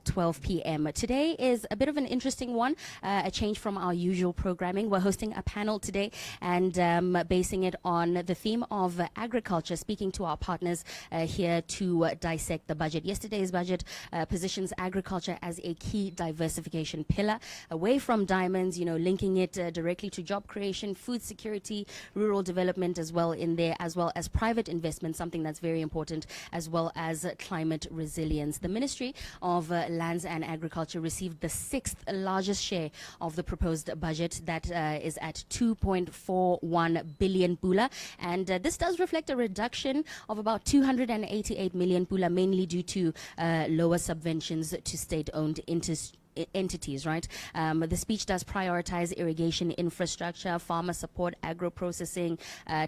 12 p.m. Today is a bit of an interesting one, a change from our usual programming. We're hosting a panel today and basing it on the theme of agriculture, speaking to our partners here to dissect the budget. Yesterday's budget positions agriculture as a key diversification pillar, away from diamonds, linking it directly to job creation, food security, rural development as well in there, as well as private investment, something that's very important, as well as climate resilience. The Ministry of Lands and Agriculture received the sixth largest share of the proposed budget, that is at 2.41 billion pula, and this does reflect a reduction of about 288 million pula, mainly due to lower subventions to state-owned entities, right? The speech does prioritize irrigation infrastructure, farmer support, agro-processing,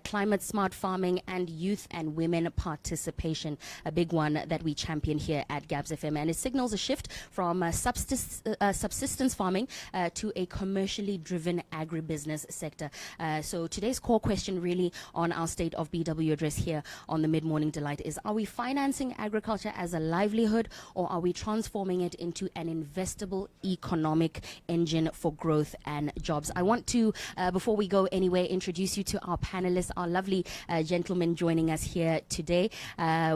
climate-smart farming, and youth and women participation, a big one that we champion here at Gabz-FM. And it signals a shift from subsistence farming to a commercially driven agribusiness sector. So today's core question really on our State of BW address here on the Mid-Morning Delight is, are we financing agriculture as a livelihood, or are we transforming it into an investable economic engine for growth and jobs? I want to, before we go anywhere, introduce you to our panelists, our lovely gentlemen joining us here today.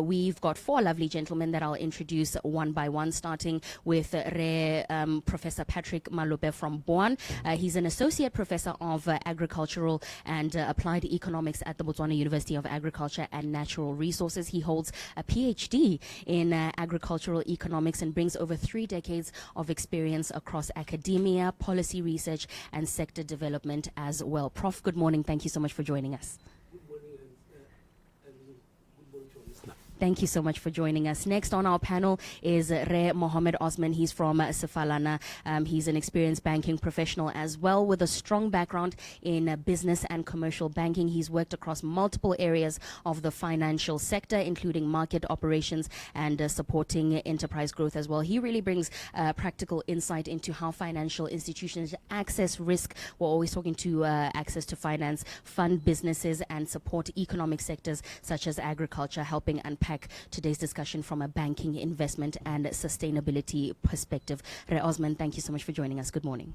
We've got four lovely gentlemen that I'll introduce one by one, starting with Professor Patrick Malope from Boan. He's an associate professor of agricultural and applied economics at the Botswana University of Agriculture and Natural Resources. He holds a PhD in agricultural economics and brings over 3 decades of experience across academia, policy research, and sector development as well. Prof, good morning. Thank you so much for joining us. Thank you so much for joining us. Next on our panel is Re Mohammed Osman. He's from Sefalana. He's an experienced banking professional as well, with a strong background in business and commercial banking. He's worked across multiple areas of the financial sector, including market operations and supporting enterprise growth as well. He really brings practical insight into how financial institutions access risk. We're always talking to access to finance, fund businesses, and support economic sectors such as agriculture, helping unpack today's discussion from a banking, investment, and sustainability perspective. Re Osman, thank you so much for joining us. Good morning.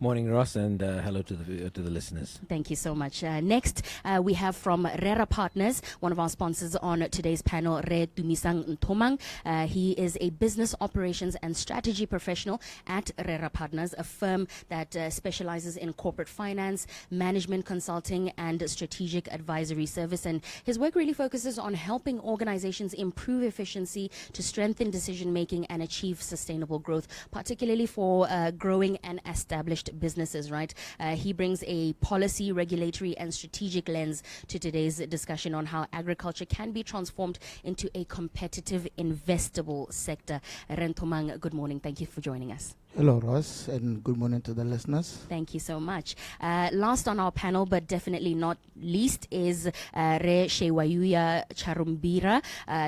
Morning, Ross, and hello to the listeners. Thank you so much. Next, we have from Rera Partners, one of our sponsors on today's panel, Re Dumisang Ntomang. He is a business operations and strategy professional at Rera Partners, a firm that specializes in corporate finance, management consulting, and strategic advisory service. And his work really focuses on helping organizations improve efficiency to strengthen decision making and achieve sustainable growth, particularly for growing and established businesses, right? He brings a policy, regulatory, and strategic lens to today's discussion on how agriculture can be transformed into a competitive, investable sector. Rentomang, good morning. Thank you for joining us. Hello, Ross, and good morning to the listeners. Thank you so much. Last on our panel, but definitely not least, is Re Shewayuya Charumbira.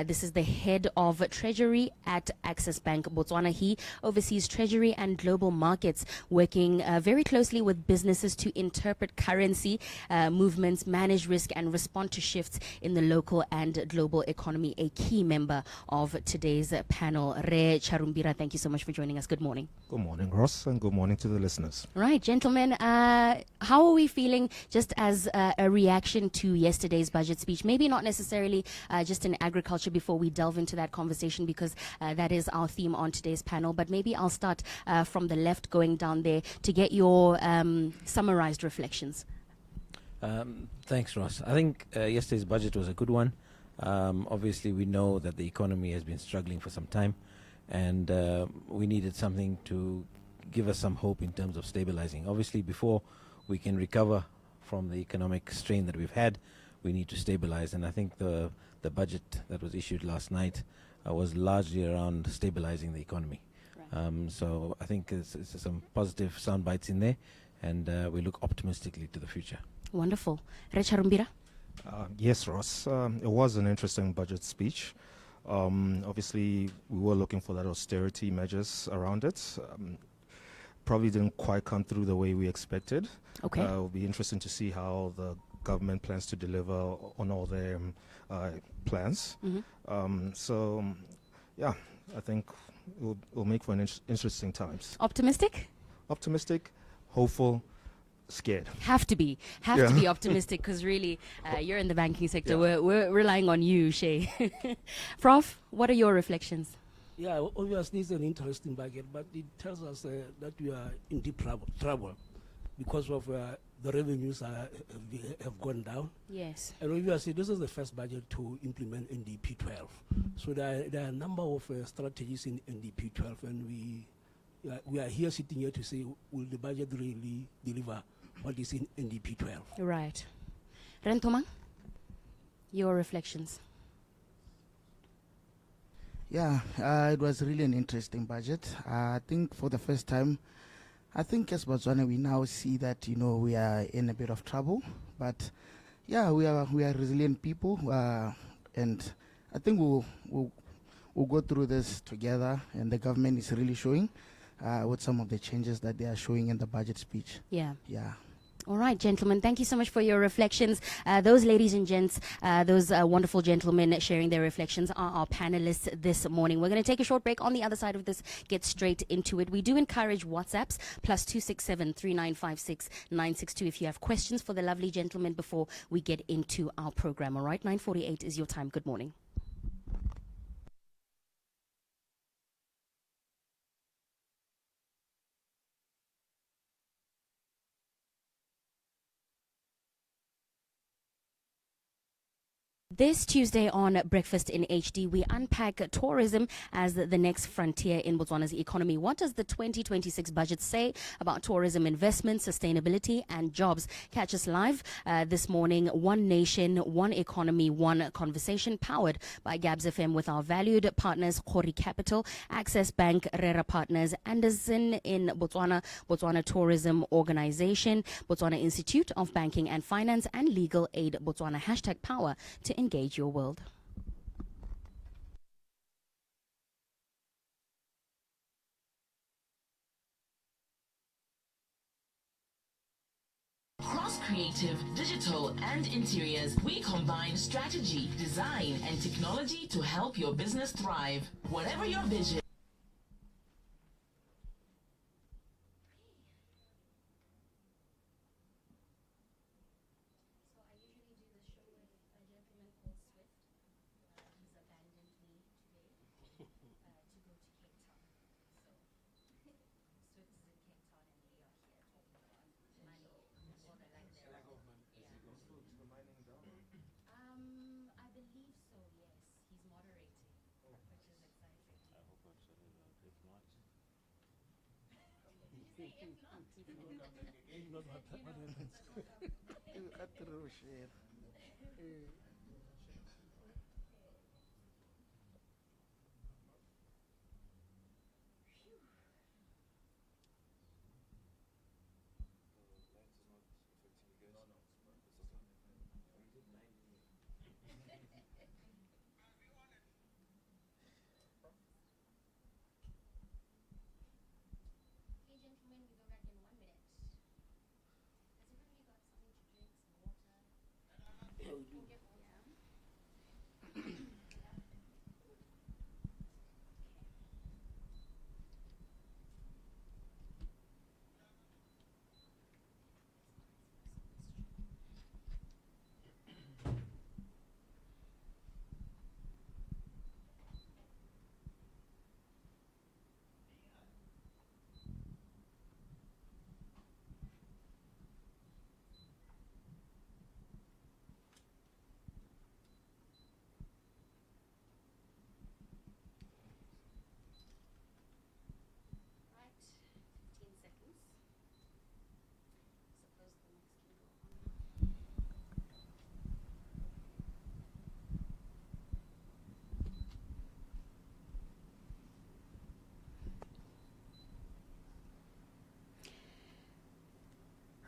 This is the head of Treasury at Access Bank Botswana. He oversees Treasury and global markets, working very closely with businesses to interpret currency movements, manage risk, and respond to shifts in the local and global economy. A key member of today's panel. Re Charumbira, thank you so much for joining us. Good morning. Good morning, Ross, and good morning to the listeners. Right, gentlemen, how are we feeling just as a reaction to yesterday's budget speech? Maybe not necessarily just in agriculture before we delve into that conversation, because that is our theme on today's panel. But maybe I'll start from the left, going down there, to get your summarized reflections. Thanks, Ross. I think yesterday's budget was a good one. Obviously, we know that the economy has been struggling for some time, and we needed something to give us some hope in terms of stabilizing. Obviously, before we can recover from the economic strain that we've had, we need to stabilize. And I think the budget that was issued last night was largely around stabilizing the economy. Right. So I think it's some positive sound bites in there, and we look optimistically to the future. Wonderful. Recharumbira? Yes, Ross. It was an interesting budget speech. Obviously, we were looking for that austerity measures around it. Probably didn't quite come through the way we expected. Okay. It'll be interesting to see how the government plans to deliver on all their plans. Mm-hmm. So, yeah, I think It will make for interesting times. Optimistic? Optimistic, hopeful, scared. Have to be optimistic because really, you're in the banking sector. Yeah. We're relying on you, Shay. Prof, what are your reflections? Yeah, obviously it's an interesting budget, but it tells us that we are in deep trouble because of the revenues have gone down. Yes. And obviously this is the first budget to implement NDP 12. So there are a number of strategies in NDP 12, and we are here sitting here to say, will the budget really deliver what is in NDP 12? Right. Rentomang, your reflections. Yeah, it was really an interesting budget. I think for the first time, I think as Botswana, we now see that, we are in a bit of trouble. But yeah, we are resilient people. And I think we'll go through this together. And the government is really showing with some of the changes that they are showing in the budget speech. Yeah. Yeah. All right, gentlemen, thank you so much for your reflections. Those ladies and gents, those wonderful gentlemen sharing their reflections are our panelists this morning. We're going to take a short break. On the other side of this, get straight into it. We do encourage WhatsApps, +267 3956 962 if you have questions for the lovely gentlemen before we get into our program. All right, 9:48 is your time. Good morning. This Tuesday on Breakfast in HD, we unpack tourism as the next frontier in Botswana's economy. What does the 2026 budget say about tourism investment, sustainability, and jobs? Catch us live this morning. One Nation, One Economy, One Conversation, powered by Gabz-FM with our valued partners, Khori Capital, Access Bank, Rera Partners, Anderson in Botswana, Botswana Tourism Organization, Botswana Institute of Banking and Finance, and Legal Aid Botswana. #power to engage your world. Across creative, digital, and interiors, we combine strategy, design, and technology to help your business thrive. Whatever your vision.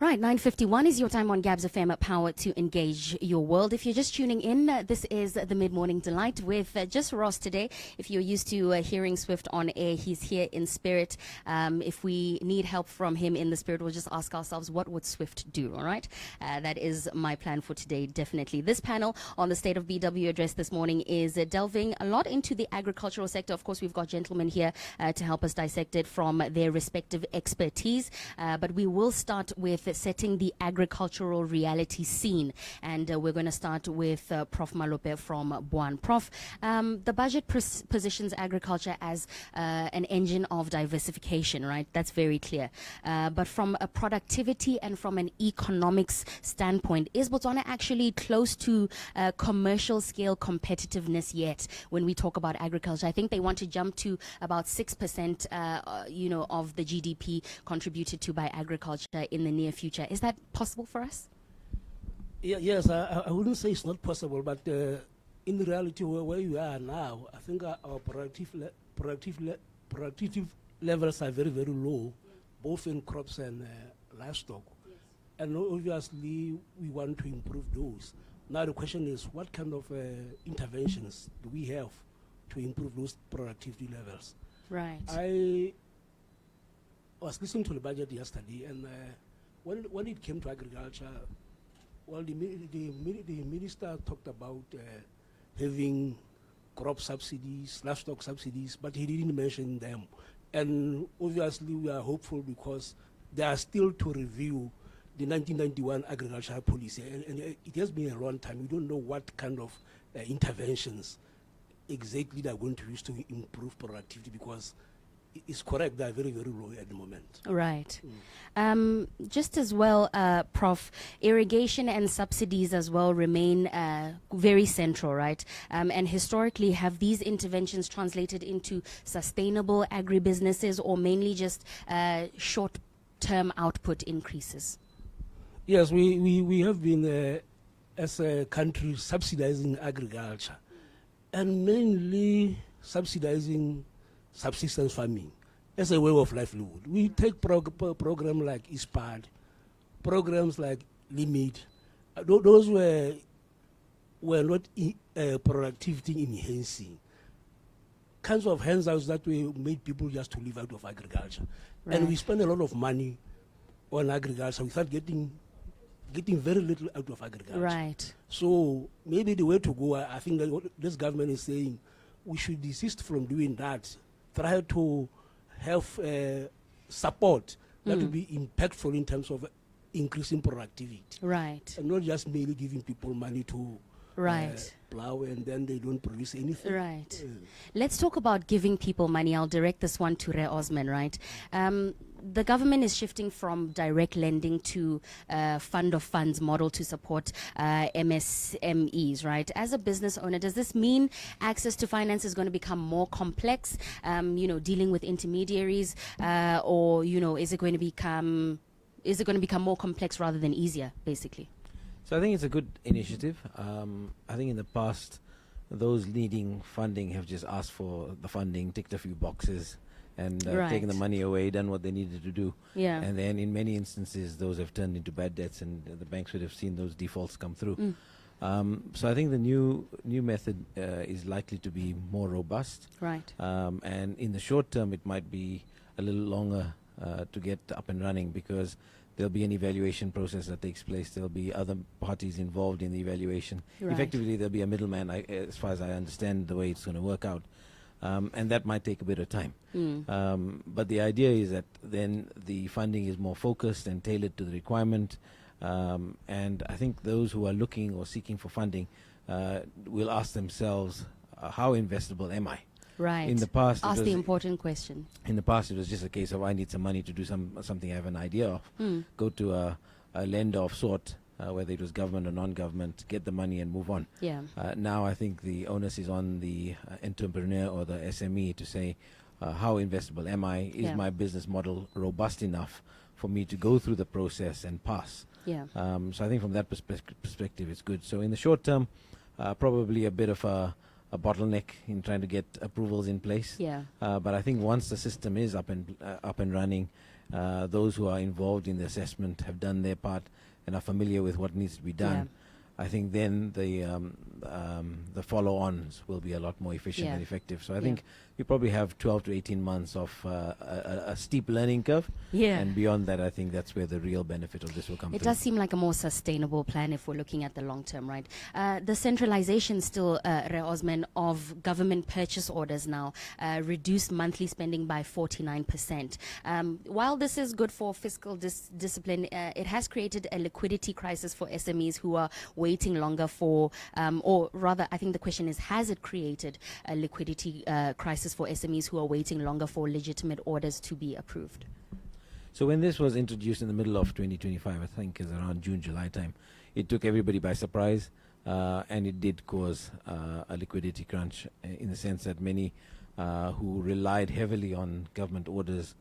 Right, 9:51 is your time on Gabz-FM, power to engage your world. If you're just tuning in, this is the Mid-Morning Delight with just Ross today. If you're used to hearing Swift on air, he's here in spirit. If we need help from him in the spirit, we'll just ask ourselves, what would Swift do, all right? That is my plan for today, definitely. This panel on the State of BW address this morning is delving a lot into the agricultural sector. Of course, we've got gentlemen here to help us dissect it from their respective expertise, but we will start with setting the agricultural reality scene. And we're going to start with Prof. Malope from Buan. Prof, the budget positions agriculture as an engine of diversification, right? That's very clear. But from a productivity and from an economics standpoint, is Botswana actually close to commercial scale competitiveness yet when we talk about agriculture? I think they want to jump to about 6%, of the GDP contributed to by agriculture in the near future. Is that possible for us? Yes, I wouldn't say it's not possible, but in reality, where you are now, I think our productive levels are very, very low, both in crops and livestock. Yes. And obviously, we want to improve those. Now the question is, what kind of interventions do we have to improve those productivity levels? Right. I was listening to the budget yesterday, and when it came to agriculture, well, the minister talked about having crop subsidies, livestock subsidies, but he didn't mention them. And obviously, we are hopeful because they are still to review the 1991 agricultural policy, and it has been a long time. We don't know what kind of interventions exactly they are going to use to improve productivity, because it's correct, they are very, very low at the moment. Right. Just as well, Prof, irrigation and subsidies as well remain very central, right? And historically, have these interventions translated into sustainable agribusinesses or mainly just short-term output increases? Yes, we have been, as a country, subsidizing agriculture and mainly subsidizing subsistence farming as a way of livelihood. We take programs like ISPAD, programs like Limit. Those were not productivity enhancing kinds of handouts that we made people just to live out of agriculture. Right. And we spend a lot of money on agriculture. We start getting very little out of agriculture. Right. So maybe the way to go, I think that what this government is saying, we should desist from doing that. Try to have support that will be impactful in terms of increasing productivity. Right. And not just merely giving people money to plow and then they don't produce anything. Right. Let's talk about giving people money. I'll direct this one to Re Osman, right? The government is shifting from direct lending to fund of funds model to support MSMEs, right? As a business owner, does this mean access to finance is going to become more complex, dealing with intermediaries, or, is it going to become more complex rather than easier, basically? So I think it's a good initiative. I think in the past, those needing funding have just asked for the funding, ticked a few boxes, and taken the money away, done what they needed to do. Yeah. And then in many instances, those have turned into bad debts, and the banks would have seen those defaults come through. So I think the new method is likely to be more robust. Right. And in the short term, it might be a little longer to get up and running, because there'll be an evaluation process that takes place. There'll be other parties involved in the evaluation. Right. Effectively, there'll be a middleman, as far as I understand the way it's going to work out. And that might take a bit of time. But the idea is that then the funding is more focused and tailored to the requirement. And I think those who are looking or seeking for funding will ask themselves, how investable am I? Right. In the past, ask the important question. In the past, it was just a case of, I need some money to do something I have an idea of. Go to a lender of sort, whether it was government or non-government, get the money and move on. Yeah. Now I think the onus is on the entrepreneur or the SME to say, how investable am I? Is my business model robust enough for me to go through the process and pass? Yeah. So I think from that perspective, it's good. So in the short term, probably a bit of a a bottleneck in trying to get approvals in place. Yeah. But I think once the system is up and running, those who are involved in the assessment have done their part and are familiar with what needs to be done. Yeah. I think then the follow-ons will be a lot more efficient and effective. So I think we probably have 12 to 18 months of a steep learning curve. Yeah. And beyond that, I think that's where the real benefit of this will come It through. does seem like a more sustainable plan if we're looking at the long term, right? The centralization still, Osman, of government purchase orders now, reduced monthly spending by 49%. While this is good for fiscal discipline, it has created a liquidity crisis for SMEs who are waiting longer for, or rather, I think the question is, has it created a liquidity crisis for SMEs who are waiting longer for legitimate orders to be approved? So when this was introduced in the middle of 2025, I think is around June, July time, it took everybody by surprise, and it did cause a liquidity crunch in the sense that many who relied heavily on government orders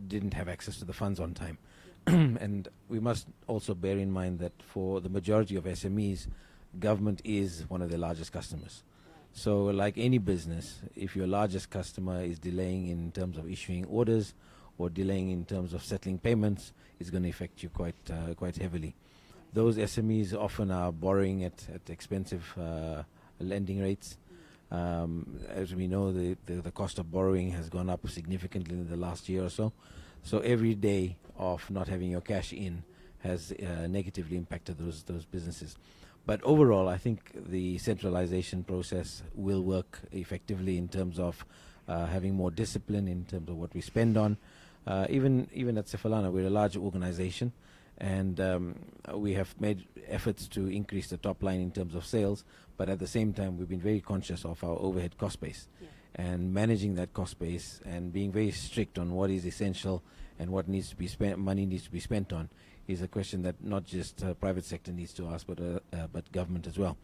didn't have access to the funds on time. And we must also bear in mind that for the majority of SMEs, government is one of their largest customers. So like any business, if your largest customer is delaying in terms of issuing orders or delaying in terms of settling payments, it's going to affect you quite heavily. Those SMEs often are borrowing at expensive lending rates. As we know, the cost of borrowing has gone up significantly in the last year or so. So every day of not having your cash in has negatively impacted those businesses. But overall, I think the centralization process will work effectively in terms of having more discipline in terms of what we spend on. Even at Sefalana, we're a large organization, and we have made efforts to increase the top line in terms of sales, but at the same time, we've been very conscious of our overhead cost base. And managing that cost base and being very strict on what is essential and what needs to be spent, money needs to be spent on, is a question that not just private sector needs to ask, but government as well.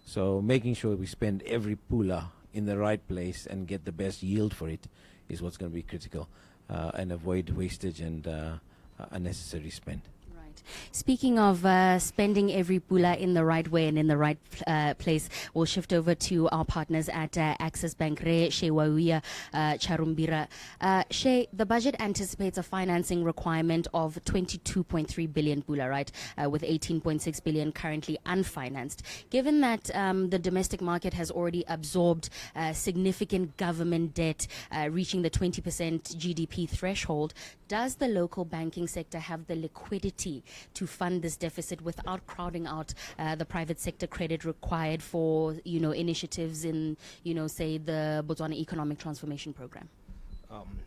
So making sure we spend every pula in the right place and get the best yield for it is what's going to be critical, and avoid wastage and unnecessary spend. Speaking of spending every pula in the right way and in the right place, we'll shift over to our partners at Access Bank, Re Shewauia Charumbira. She, the budget anticipates a financing requirement of 22.3 billion pula, right, with 18.6 billion currently unfinanced. Given that the domestic market has already absorbed significant government debt reaching the 20% GDP threshold, does the local banking sector have the liquidity to fund this deficit without crowding out the private sector credit required for, initiatives in, say, the Botswana Economic Transformation Program?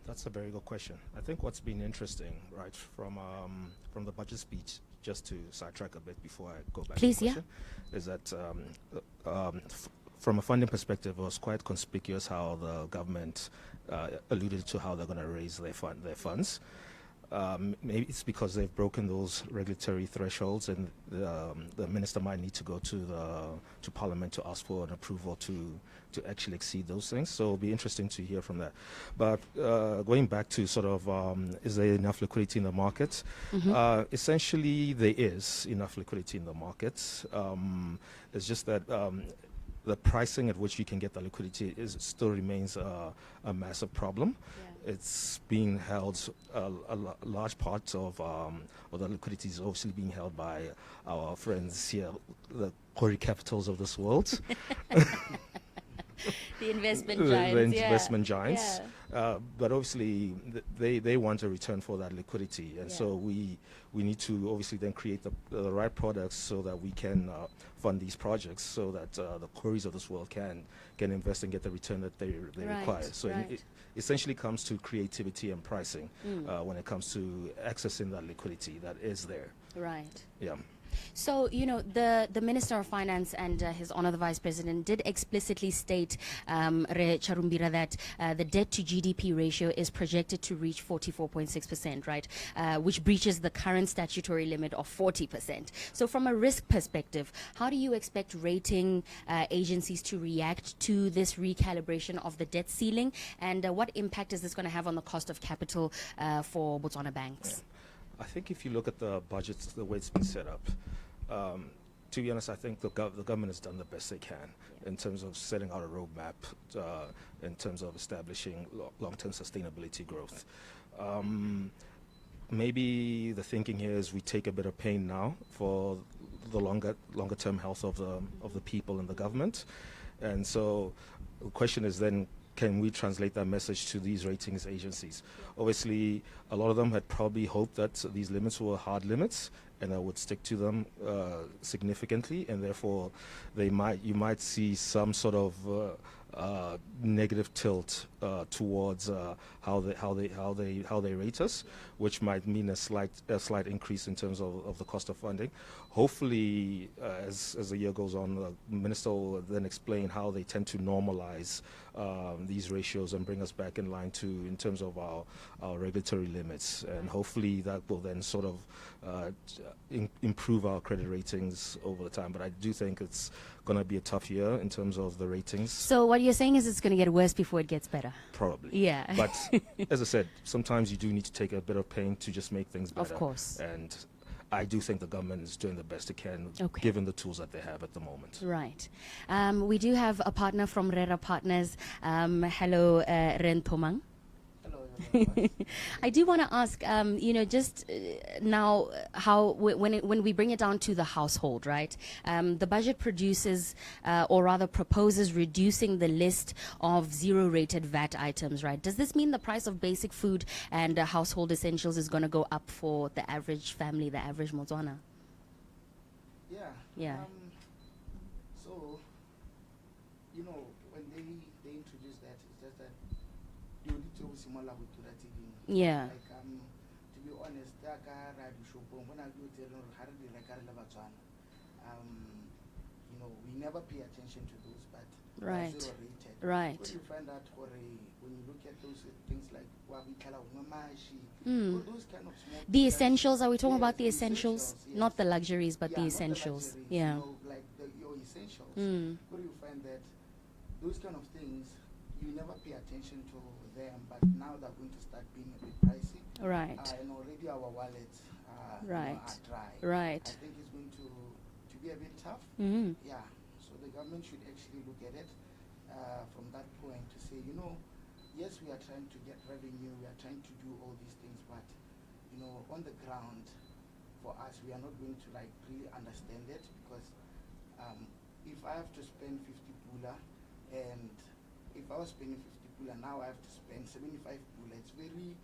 That's a very good question. I think what's been interesting, right, from the budget speech, just to sidetrack a bit before I go back Please, to the question, is that from a funding perspective, it was quite conspicuous how the government alluded to how they're going to raise their funds. Maybe it's because they've broken those regulatory thresholds, and the minister might need to go to Parliament to ask for an approval to actually exceed those things. So it'll be interesting to hear from that. But going back to sort of, is there enough liquidity in the market? Essentially, there is enough liquidity in the market. It's just that the pricing at which you can get the liquidity still remains a massive problem. It's being held, a large part of the liquidity is obviously being held by our friends here, the Kori capitals of this world. The investment giants. The investment giants. But obviously, they want a return for that liquidity. And so we need to obviously then create the right products so that we can fund these projects, so that the Koris of this world can invest and get the return that they require. So it essentially comes to creativity and pricing when it comes to accessing that liquidity that is there. Right. Yeah. So, the Minister of Finance and His Honor the Vice President did explicitly state, Re Charumbira, that the debt to GDP ratio is projected to reach 44.6%, right, which breaches the current statutory limit of 40%. So from a risk perspective, how do you expect rating agencies to react to this recalibration of the debt ceiling, and what impact is this going to have on the cost of capital for Botswana banks? I think if you look at the budget, the way it's been set up, to be honest, I think the government has done the best they can in terms of setting out a roadmap, in terms of establishing long-term sustainability growth. Maybe the thinking here is we take a bit of pain now for the longer-term health of the people and the government, and so the question is then, can we translate that message to these ratings agencies? Obviously, a lot of them had probably hoped that these limits were hard limits and I would stick to them significantly, and therefore you might see some sort of negative tilt towards how they rate us, which might mean a slight increase in terms of the cost of funding. Hopefully, as the year goes on, the minister will then explain how they tend to normalize these ratios and bring us back in line in terms of our regulatory limits, and hopefully that will then sort of improve our credit ratings over the time. But I do think it's going to be a tough year in terms of the ratings. So what you're saying is it's going to get worse before it gets better? Probably. Yeah. But as I said, sometimes you do need to take a bit of pain to just make things better. Of course. And I do think the government is doing the best it can, given the tools that they have at the moment. Right. We do have a partner from Rera Partners. Hello, Ren Tomang. I do want to ask, just now how when we bring it down to the household, right? The budget produces, or rather proposes, reducing the list of zero-rated VAT items, right? Does this mean the price of basic food and household essentials is going to go up for the average family, the average Motswana? Yeah. Yeah. So, when they introduced that, it's just that you need to similar with that even. Yeah. Like to be honest, when I go to we never pay attention to those, but Right. zero rated. Right. When you find out when you look at those things like those kind of small The things, essentials, are we talking yes, about the essentials? yes. Not the luxuries, but Yeah, the not essentials. luxuries, Yeah. like your essentials. Mm. Where you find that those kind of things, you never pay attention to them, but now they're going to start being a bit pricey. Right. And already our wallets Right. are dry. Right. I think it's going to be a bit tough. Mm. Yeah. So the government should actually look at it from that point to say, yes, we are trying to get revenue, we are trying to do all these things, but on the ground, for us, we are not going to really understand it, because if I have to spend 50 pula, and if I was spending 50 pula, now I have to spend 75 pula, it's very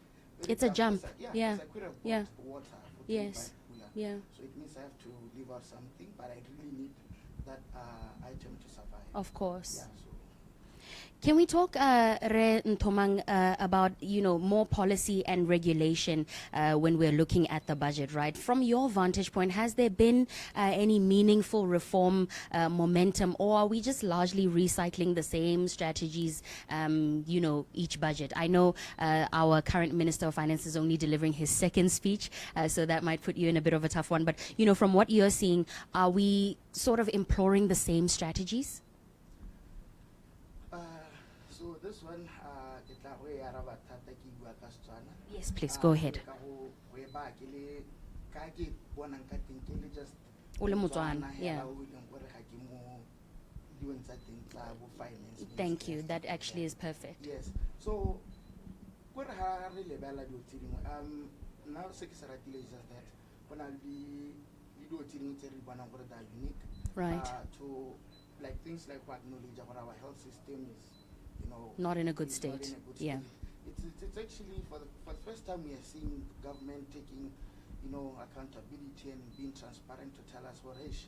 It's a tough. jump. Yeah. It's a quite a Yeah. water for Yes. 25 pula. Yeah. So it means I have to leave out something, but I really need that item to survive. Of course. Yeah, so Can we talk, Re Ntomang, about more policy and regulation when we're looking at the budget, right? From your vantage point, has there been any meaningful reform momentum, or are we just largely recycling the same strategies, each budget? I know our current Minister of Finance is only delivering his second speech, so that might put you in a bit of a tough one. But from what you're seeing, are we sort of imploring the same strategies? So this one, Yes, please go ahead. O le Motswana, yeah. Thank you. That actually is perfect. Yes. So, now is just that when I'll be unique, Right. to things like what knowledge about our health system is, Not in a good is not in state. a good Yeah. state. It's actually for the first time we are seeing government taking, accountability and being transparent to tell us what is.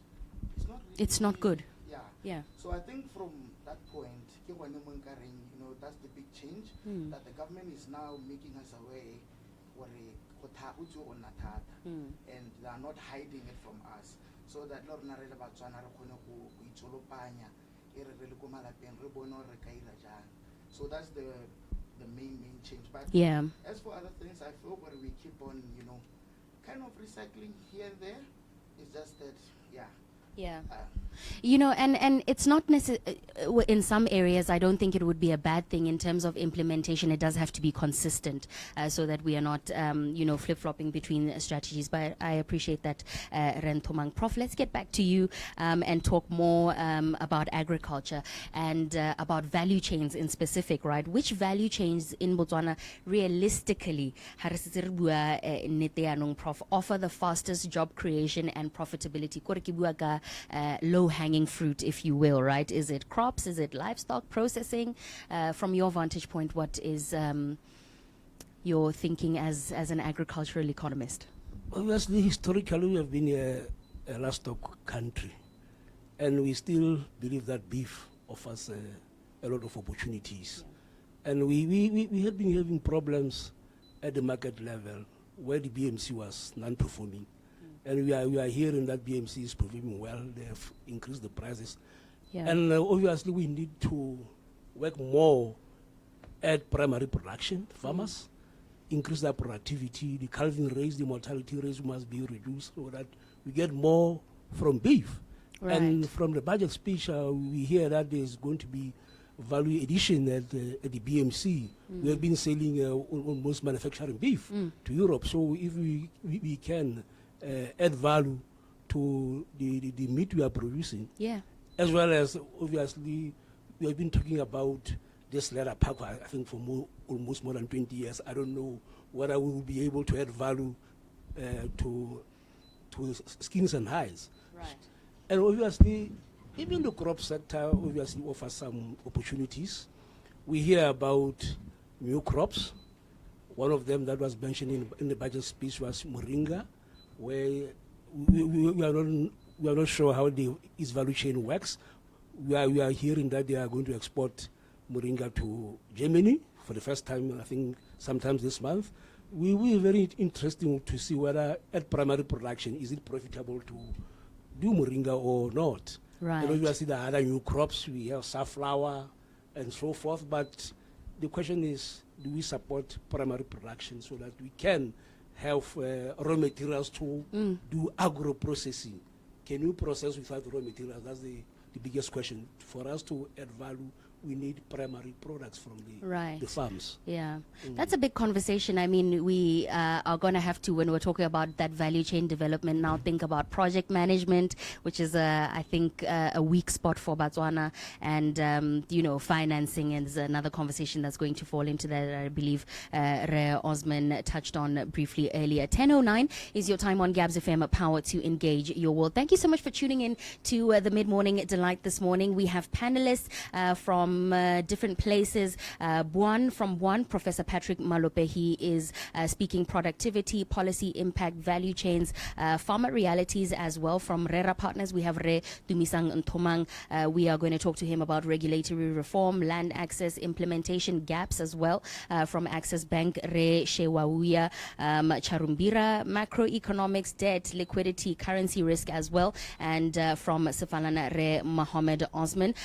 It's not good. Yeah. Yeah. So I think from that point, that's the big change, that the government is now making us aware and they are not hiding it from us, so that so that's the main change. But Yeah. as for other things, I feel where we keep on, kind of recycling here and there. It's just that, yeah. Yeah. You know, and it's not in some areas, I don't think it would be a bad thing in terms of implementation. It does have to be consistent so that we are not, flip-flopping between strategies. But I appreciate that, Rentomang. Prof, let's get back to you and talk more about agriculture and about value chains in specific, right? Which value chains in Botswana realistically, Prof, offer the fastest job creation and profitability? Low-hanging fruit, if you will, right? Is it crops? Is it livestock processing? From your vantage point, what is your thinking as an agricultural economist? Obviously, historically, we have been a livestock country, and we still believe that beef offers a lot of opportunities. Yeah. And we had been having problems at the market level where the BMC was non-performing. And we are hearing that BMC is performing well. They have increased the prices. Yeah. And obviously we need to work more at primary production, farmers, increase their productivity, the calving rates, the mortality rates must be reduced so that we get more from beef. Right. And from the budget speech, we hear that there's going to be value addition at the BMC. We have been selling almost manufacturing beef to Europe. So if we can add value to the meat we are producing. Yeah. As well as, obviously, we have been talking about this leather pack, I think, for almost more than 20 years. I don't know whether we will be able to add value to skins and hides. Right. And obviously, even the crop sector obviously offers some opportunities. We hear about new crops. One of them that was mentioned in the budget speech was moringa, where we are not sure how its value chain works. We are hearing that they are going to export moringa to Germany for the first time, I think, sometimes this month. We will be very interesting to see whether at primary production, is it profitable to do moringa or not. Right. And obviously there are other new crops, we have safflower and so forth, but the question is, do we support primary production so that we can have raw materials to do agro-processing? Can you process without raw materials? That's the biggest question. For us to add value, we need primary products from the farms. Yeah, that's a big conversation. I mean, we are going to have to, when we're talking about that value chain development, now think about project management, which is, I think, a weak spot for Botswana, and, financing is another conversation that's going to fall into that, I believe Re Osman touched on briefly earlier. 10:09 is your time on Gabz-FM, power to engage your world. Thank you so much for tuning in to the Mid-Morning Delight this morning. We have panelists from different places. From Buan, Professor Patrick Malope. He is speaking productivity, policy impact, value chains, farmer realities as well. From RERA Partners, we have Re Dumisang Ntomang. We are going to talk to him about regulatory reform, land access, implementation gaps as well. From Access Bank, Re Shewawuya Charumbira, macroeconomics, debt, liquidity, currency risk as well. And from Sefalana, Re Mohammed Osman,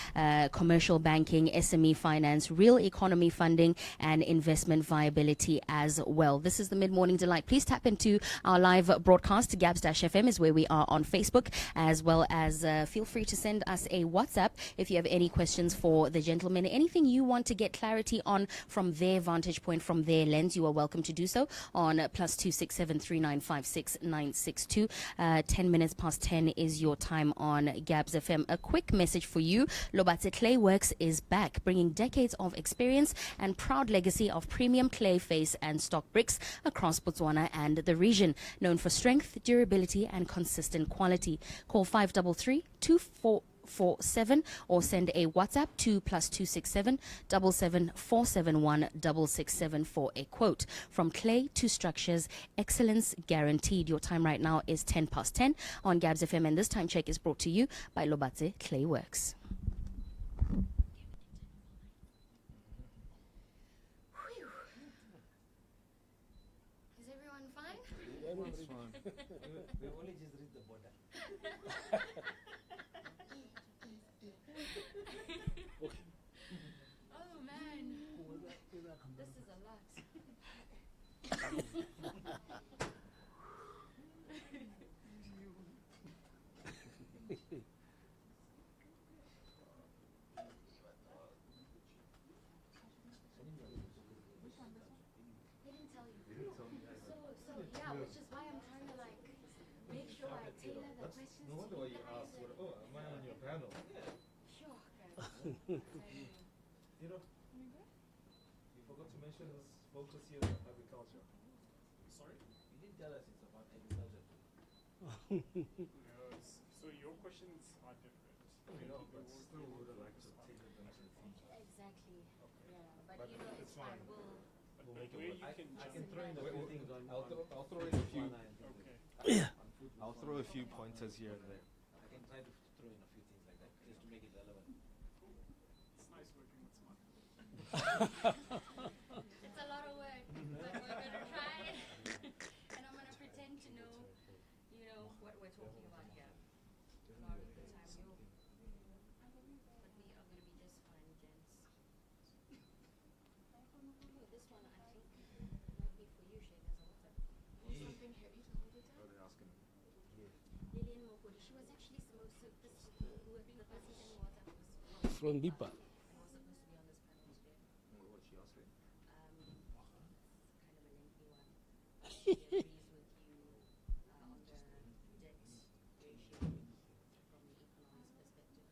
commercial banking, SME finance, real economy funding, and investment viability as well. This is the Mid-Morning Delight. Please tap into our live broadcast. Gabz-FM is where we are on Facebook, as well as feel free to send us a WhatsApp if you have any questions for the gentlemen. Anything you want to get clarity on from their vantage point, from their lens, you are welcome to do so on +267 3956 962. 10 minutes past 10 is your time on Gabz-FM. A quick message for you. Lobatse Clay Works is back, bringing decades of experience and proud legacy of premium clay face and stock bricks across Botswana and the region, known for strength, durability, and consistent quality. Call 533-2447 or send a WhatsApp to +267 77 471 667 for a quote. From clay to structures, excellence guaranteed. Your time right now is 10 past 10 on Gabz-FM, and this time check is brought to you by Lobatse Clay Works. We only just read the border. Oh man, this is a lot. tell you. So yeah, which is why I'm trying to like make sure I tailor the questions. No wonder why you asked, oh, am I on your panel? Sure. You know, you forgot to mention this focus here on agriculture. Sorry? You didn't tell us it's about agriculture. So your questions are different. You know, but still would have liked to tailor them to the theme. Exactly. Okay. Yeah, But but you know it's it's fine. fine. We'll But We'll the make it way work. you can I can jump throw in a few things on. I'll throw in a few. Okay. I'll throw a few pointers here and there. I can try to throw in a few things like that just to make it relevant. It's nice working with smart. It's a lot of work, but we're gonna try it. And I'm gonna pretend to know, you know, what we're talking about here. A lot of the time, but we are gonna be just fine, gents. Oh, this one I think might be for you, Shane, as a water. Something heavy to hold it What are down? they asking? Lillian Mokodi, she was actually supposed to, the person in water was From Bipa. and was supposed to be on this panel today. What's she asking? Kind of a lengthy one. She agrees with you on the debt ratio from the economist perspective.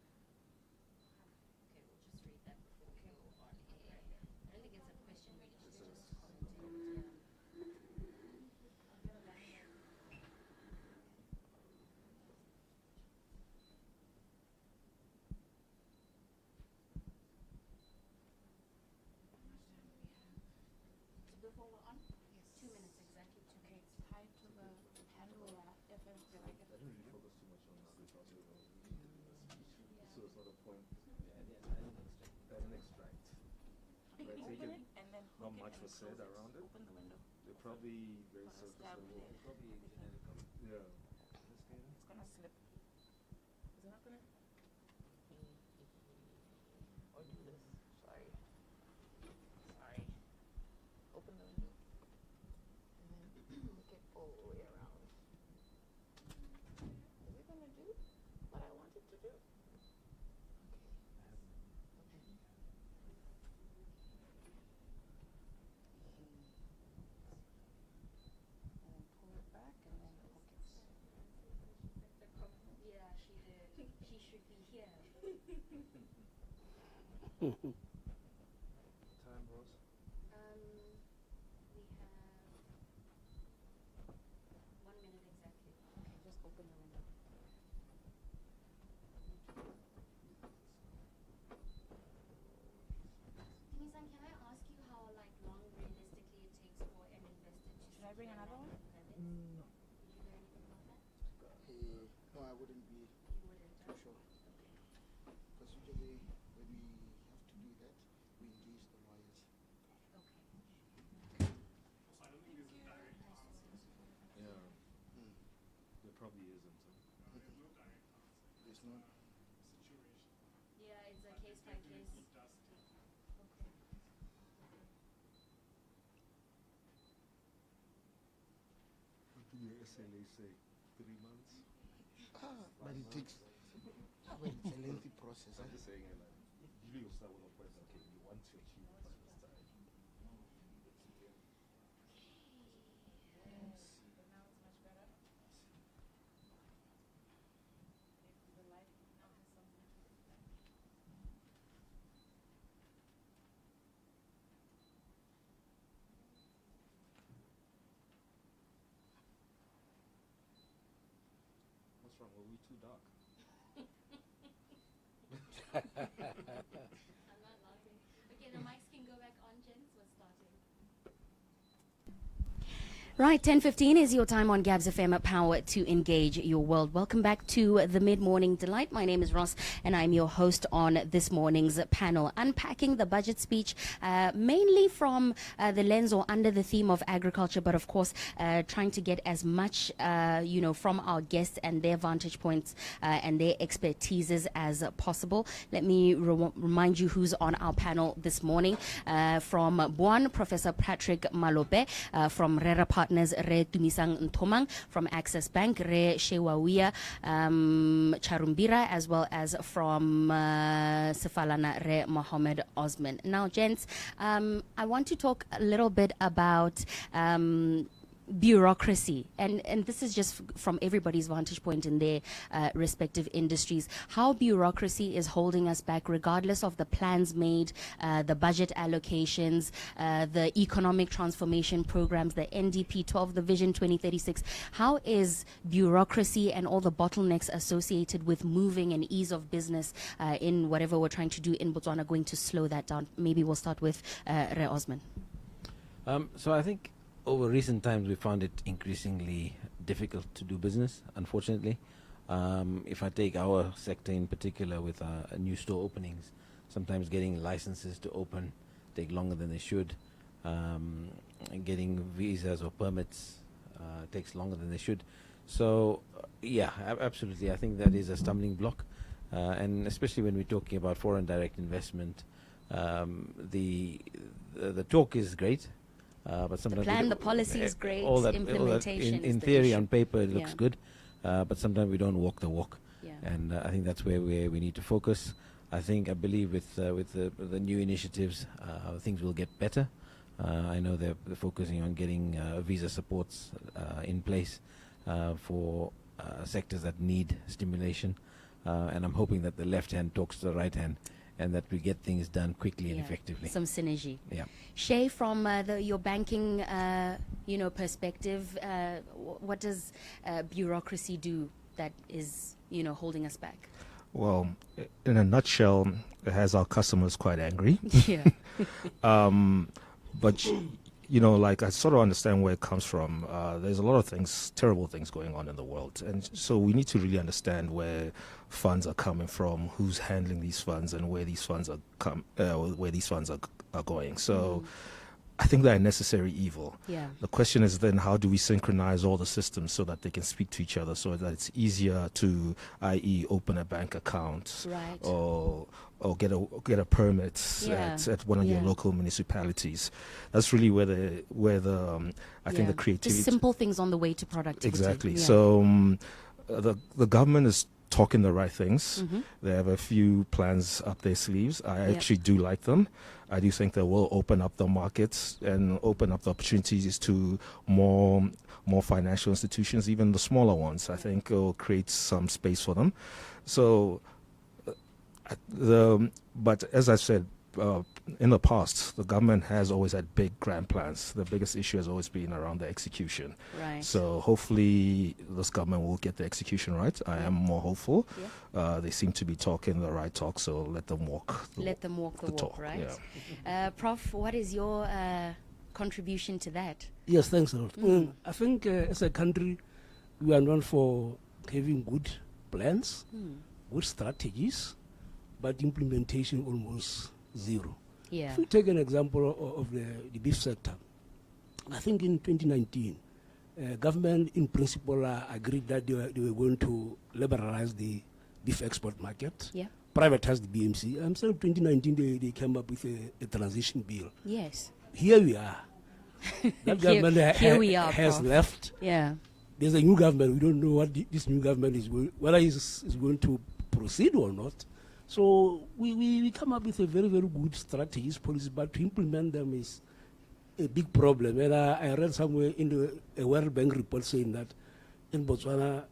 Okay, we'll just read that before we go on air. I don't think it's a question really, she's just commenting. So before we're on, 2 minutes exactly, 2 Okay, minutes. it's tied to the panel FM. I didn't really focus too much on agriculture. So it's not a point. An extract. But I take Open it it and then not hook it much and was close said it. around it. Open the window. They're probably very Put a surface stab level. there. Probably genetical. Yeah. It's gonna slip. Is it not gonna? Or do this. Sorry. Sorry. Open the window. And then hook it all the way around. Is it gonna do what I want it to do? Okay. And then pull it back and then hook it. Yeah, she did. She should be here. Time, Rose? We have 1 minute exactly. Okay, just open the window. Timi-san, can I ask you how like long realistically it takes for an investor to Should I bring secure another like one? permits? No. Did you know anything about that? No, I wouldn't be You wouldn't. too sure. Because usually when we have to do that, we engage the lawyers. Okay. I don't think there's a direct answer. Yeah. Mm. There probably isn't. There's no direct answer. There's no. Situation. Yeah, it's a But case there's by definitely case. does take time. Okay. What do the SLA say? 3 months? But it takes. But it's a lengthy process. I'm just saying, like, usually you'll start with a point, okay, you want to achieve it by this time. But now it's much better. The light now has something to reflect. What's wrong? Were we too dark? I'm not laughing. Okay, the mics can go back on, gents. We're starting. Right, 10:15 is your time on Gabz-FM Power to engage your world. Welcome back to the Mid-Morning Delight. My name is Ross, and I'm your host on this morning's panel, unpacking the budget speech, mainly from the lens or under the theme of agriculture, but of course, trying to get as much, from our guests and their vantage points and their expertises as possible. Let me remind you who's on our panel this morning. From Buan, Professor Patrick Malope from Rera partners Re Tumisang Ntomang from Access Bank, Re Shewawia Charumbira, as well as from Sefalana Re Mohammed Osman. Now, gents, I want to talk a little bit about bureaucracy, and this is just from everybody's vantage point in their respective industries, how bureaucracy is holding us back regardless of the plans made, the budget allocations, the economic transformation programs, the NDP 12, the Vision 2036. How is bureaucracy and all the bottlenecks associated with moving and ease of business in whatever we're trying to do in Botswana going to slow that down? Maybe we'll start with Re Osman. So I think over recent times, we found it increasingly difficult to do business, unfortunately. If I take our sector in particular with new store openings, sometimes getting licenses to open take longer than they should. Getting visas or permits takes longer than they should. So, yeah, absolutely. I think that is a stumbling block. And especially when we're talking about foreign direct investment, the talk is great. But sometimes the plan, the policy is great. All that, implementation in is theory, the on paper, it looks Yeah. good, but sometimes we don't walk the walk. Yeah. And I think that's where we need to focus. I believe with the new initiatives, things will get better. I know they're focusing on getting visa supports in place for sectors that need stimulation, and I'm hoping that the left hand talks to the right hand, and that we get things done quickly and effectively. Some synergy. Yeah. Shay, from your banking, perspective, what does bureaucracy do that is, holding us back? Well, in a nutshell, it has our customers quite angry. Yeah. But like, I sort of understand where it comes from. There's a lot of things, terrible things going on in the world, and so we need to really understand where funds are coming from, who's handling these funds, and where these funds are going. So I think they're a necessary evil. Yeah. The question is then, how do we synchronize all the systems so that they can speak to each other, so that it's easier to, i.e., open a bank account, Right. or get a permit at one of your local municipalities. That's really where the I think the creativity. Just simple things on the way to productivity. Exactly. Yeah. So the government is talking the right things. Mm-hmm. They have a few plans up their sleeves. I actually do like them. I do think they will open up the markets and open up the opportunities to more financial institutions, even the smaller ones. I think it will create some space for them. So, but as I said, in the past, the government has always had big grand plans. The biggest issue has always been around the execution. Right. So hopefully this government will get the execution right. I am more hopeful. Yeah. They seem to be talking the right talk, so let them walk. Let them walk the walk, talk, right? yeah. Prof, what is your contribution to that? Yes, thanks a lot. I think as a country, we are known for having good plans, good strategies, but implementation almost zero. Yeah. If we take an example of the beef sector, I think in 2019, government in principle agreed that they were going to liberalize the beef export market, Yeah. privatize the BMC. I'm saying 2019 they came up with a transition bill. Yes. Here we are. That government here we are, has Prof. left. Yeah. There's a new government. We don't know what this new government is going, whether is going to proceed or not. So we come up with a very, very good strategies, policies, but to implement them is a big problem. And I read somewhere in a World Bank report saying that in Botswana,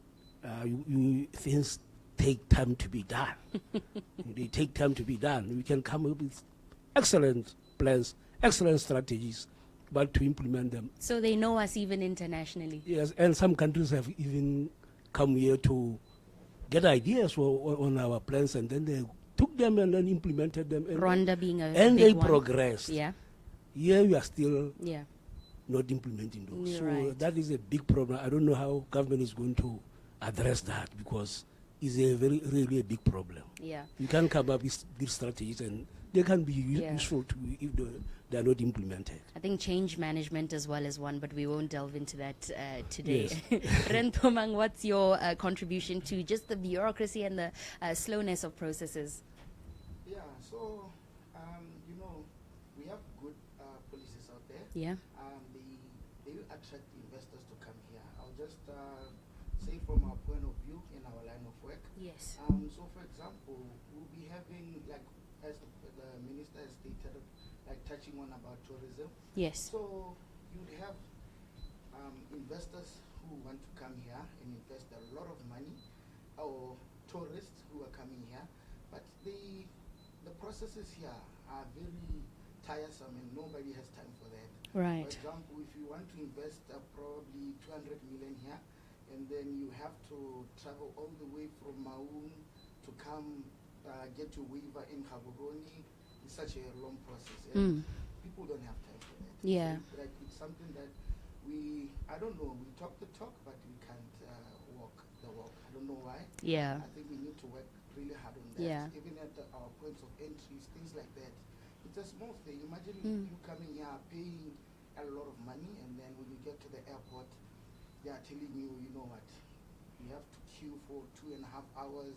things take time to be done. They take time to be done. We can come up with excellent plans, excellent strategies, but to implement them. So they know us even internationally. Yes, and some countries have even come here to get ideas on our plans, and then they took them and then implemented them. And Rwanda being a and big they one. progressed. Yeah. Here we are still Yeah. not implementing those. You're So right. that is a big problem. I don't know how government is going to address that, because it's a really a big problem. Yeah. You can come up with these strategies, and they can be Yeah. useful to if they are not implemented. I think change management as well is one, but we won't delve into that today. Yes. Rentomang, what's your contribution to just the bureaucracy and the slowness of processes? Yeah, so, we have good policies out there. Yeah. They are attract investors to come here? I'll just say from our point of view in our line of work. Yes. So, for example, we'll be having, like, as the minister has stated, like touching on about tourism. Yes. So you'd have investors who want to come here and invest a lot of money, or tourists who are coming here, but the processes here are very tiresome and nobody has time for that. Right. For example, if you want to invest probably 200 million here, and then you have to travel all the way from Maun to come get your waiver in Gaborone, it's such a long process. And people don't have time for that. Yeah. So, like, it's something that I don't know, we talk the talk, but we can't walk the walk. I don't know why. Yeah. I think we need to work really hard on that. Yeah. Even at our points of entries, things like that. It's a small thing. Imagine you coming here paying a lot of money, and then when you get to the airport, they are telling you, you know what, you have to queue for 2.5 hours.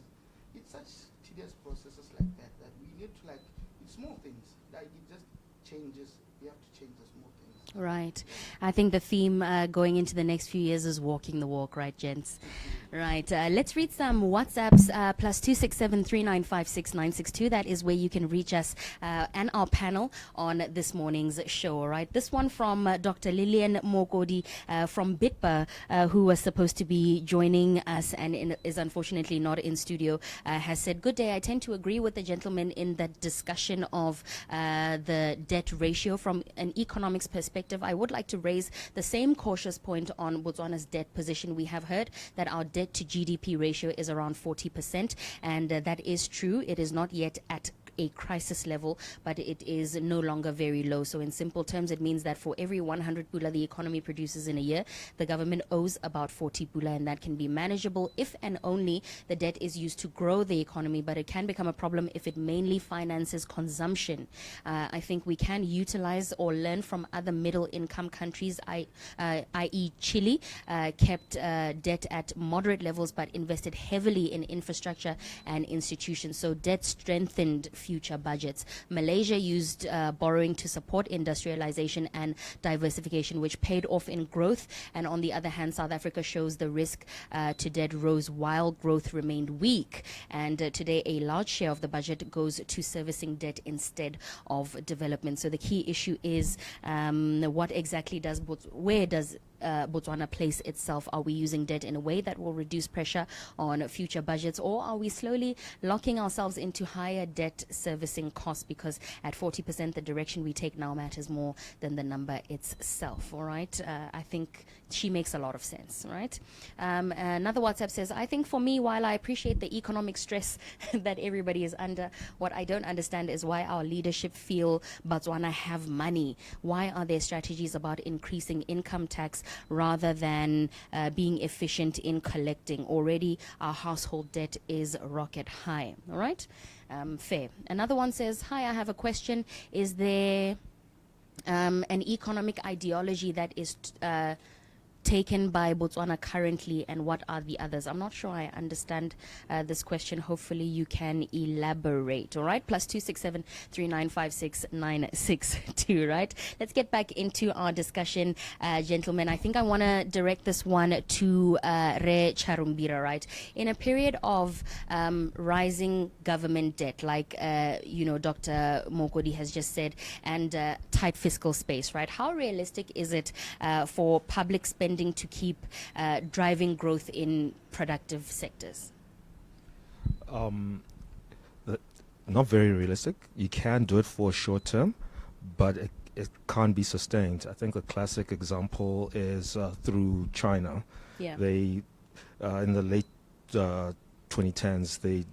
It's such tedious processes like that that we need to, like, it's small things. Like, it just changes. We have to change the small things. Right. I think the theme going into the next few years is walking the walk, right, gents? Right. Let's read some WhatsApps. +267 395 962. That is where you can reach us and our panel on this morning's show. All right. This one from Dr. Lillian Mokodi from Bitba, who was supposed to be joining us and is unfortunately not in studio, has said, "Good day. I tend to agree with the gentleman in that discussion of the debt ratio from an economics perspective. I would like to raise the same cautious point on Botswana's debt position. We have heard that our debt to GDP ratio is around 40%, and that is true. It is not yet at a crisis level, but it is no longer very low. So in simple terms, it means that for every 100 pula the economy produces in a year, the government owes about 40 pula, and that can be manageable if and only the debt is used to grow the economy, but it can become a problem if it mainly finances consumption. I think we can utilize or learn from other middle income countries, i.e. Chile, kept debt at moderate levels but invested heavily in infrastructure and institutions. So debt strengthened future budgets. Malaysia used borrowing to support industrialization and diversification, which paid off in growth. And on the other hand, South Africa shows the risk to debt rose while growth remained weak. And today, a large share of the budget goes to servicing debt instead of development. So the key issue is what exactly where does Botswana place itself? Are we using debt in a way that will reduce pressure on future budgets, or are we slowly locking ourselves into higher debt servicing costs? Because at 40%, the direction we take now matters more than the number itself. All right. I think she makes a lot of sense. Right. Another WhatsApp says, I think for me, while I appreciate the economic stress that everybody is under, what I don't understand is why our leadership feel Botswana have money. Why are there strategies about increasing income tax rather than being efficient in collecting? Already our household debt is rocket high. All right. Fair. Another one says, hi, I have a question. Is there an economic ideology that is taken by Botswana currently, and what are the others? I'm not sure I understand this question. Hopefully you can elaborate. All right, +267 395 962. Right, let's get back into our discussion, gentlemen. I think I want to direct this one to Re Charumbira. Right, in a period of rising government debt, like Dr. Mokodi has just said, and tight fiscal space, right, how realistic is it for public spending to keep driving growth in productive sectors? Not very realistic. You can do it for a short term, but it can't be sustained. I think a classic example is through China. Yeah. They in the late 2010s they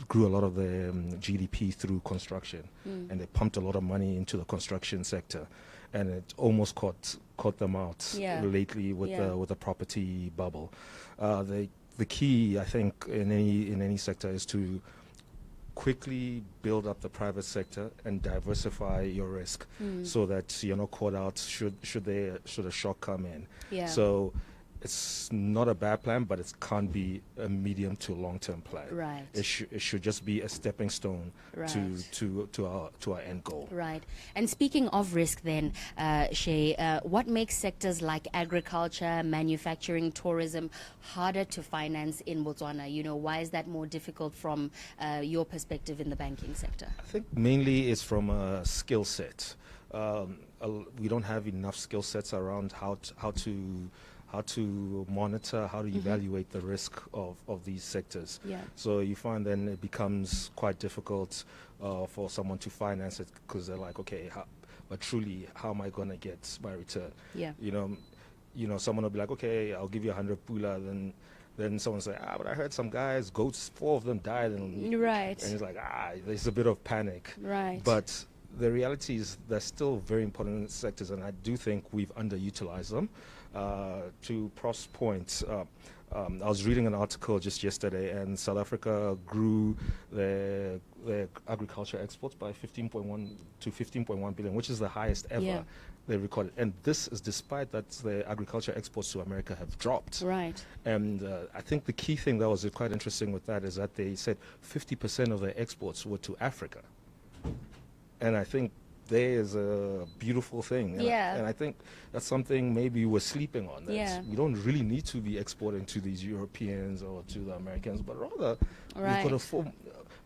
grew a lot of their GDP through construction, and they pumped a lot of money into the construction sector, and it almost caught them out lately with the property bubble. The key, I think, in any sector is to quickly build up the private sector and diversify your risk, so that you're not caught out should a shock come in. Yeah. So it's not a bad plan, but it can't be a medium to long-term plan. Right. It should just be a stepping stone Right. to our end goal. Right. And speaking of risk then, Shay, what makes sectors like agriculture, manufacturing, tourism harder to finance in Botswana? You know, why is that more difficult from your perspective in the banking sector? I think mainly it's from a skill set. We don't have enough skill sets around how to monitor, how to evaluate the risk of these sectors. Yeah. So you find then it becomes quite difficult for someone to finance it because they're like, okay, but truly, how am I going to get my return? Yeah. You know, someone will be like, okay, I'll give you 100 pula, then someone say, but I heard some guys, goats, 4 of them died, and Right. and it's like, there's a bit of panic. Right. But the reality is they're still very important sectors, and I do think we've underutilized them. To Prof's point, I was reading an article just yesterday, and South Africa grew their agriculture exports by 15.1 to 15.1 billion, which is the highest ever Yeah. they recorded. And this is despite that the agriculture exports to America have dropped. Right. And I think the key thing that was quite interesting with that is that they said 50% of their exports were to Africa. And I think there is a beautiful thing. Yeah. And I think that's something maybe we're sleeping on. That Yeah. we don't really need to be exporting to these Europeans or to the Americans, but rather Right. we've got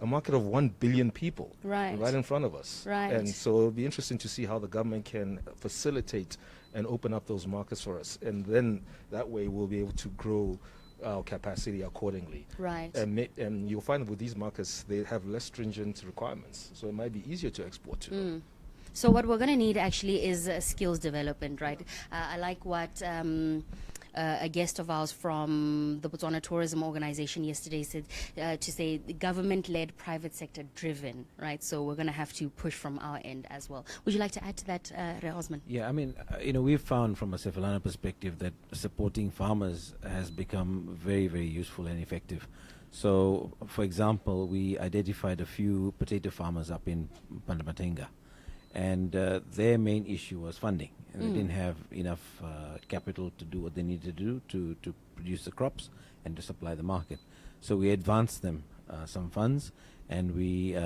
a market of 1 billion people Right. in front of us. Right. And so it'll be interesting to see how the government can facilitate and open up those markets for us. And then that way we'll be able to grow our capacity accordingly. Right. And you'll find that with these markets, they have less stringent requirements. So it might be easier to export to them. So what we're going to need actually is skills development, right? I like what a guest of ours from the Botswana Tourism Organization yesterday said, to say government-led, private sector-driven, right? So we're going to have to push from our end as well. Would you like to add to that, Re Osman? Yeah, I mean, we've found from a Sefalana perspective that supporting farmers has become very, very useful and effective. So, for example, we identified a few potato farmers up in Pandamatenga, and their main issue was funding. And they didn't have enough capital to do what they needed to do to produce the crops and to supply the market. So we advanced them some funds, and we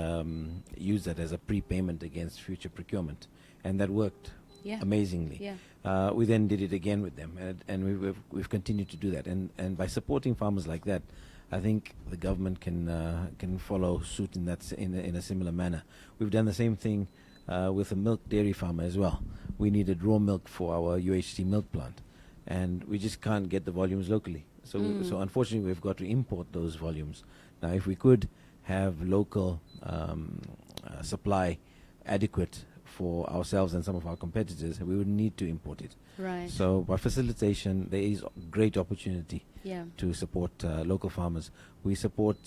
used that as a prepayment against future procurement, and that worked amazingly. Yeah. We then did it again with them, and we've continued to do that. And by supporting farmers like that, I think the government can follow suit in a similar manner. We've done the same thing with a milk dairy farmer as well. We needed raw milk for our UHT milk plant, and we just can't get the volumes locally. So unfortunately, we've got to import those volumes. Now, if we could have local supply adequate for ourselves and some of our competitors, we would need to import it. Right. So by facilitation, there is great opportunity Yeah. to support local farmers. We support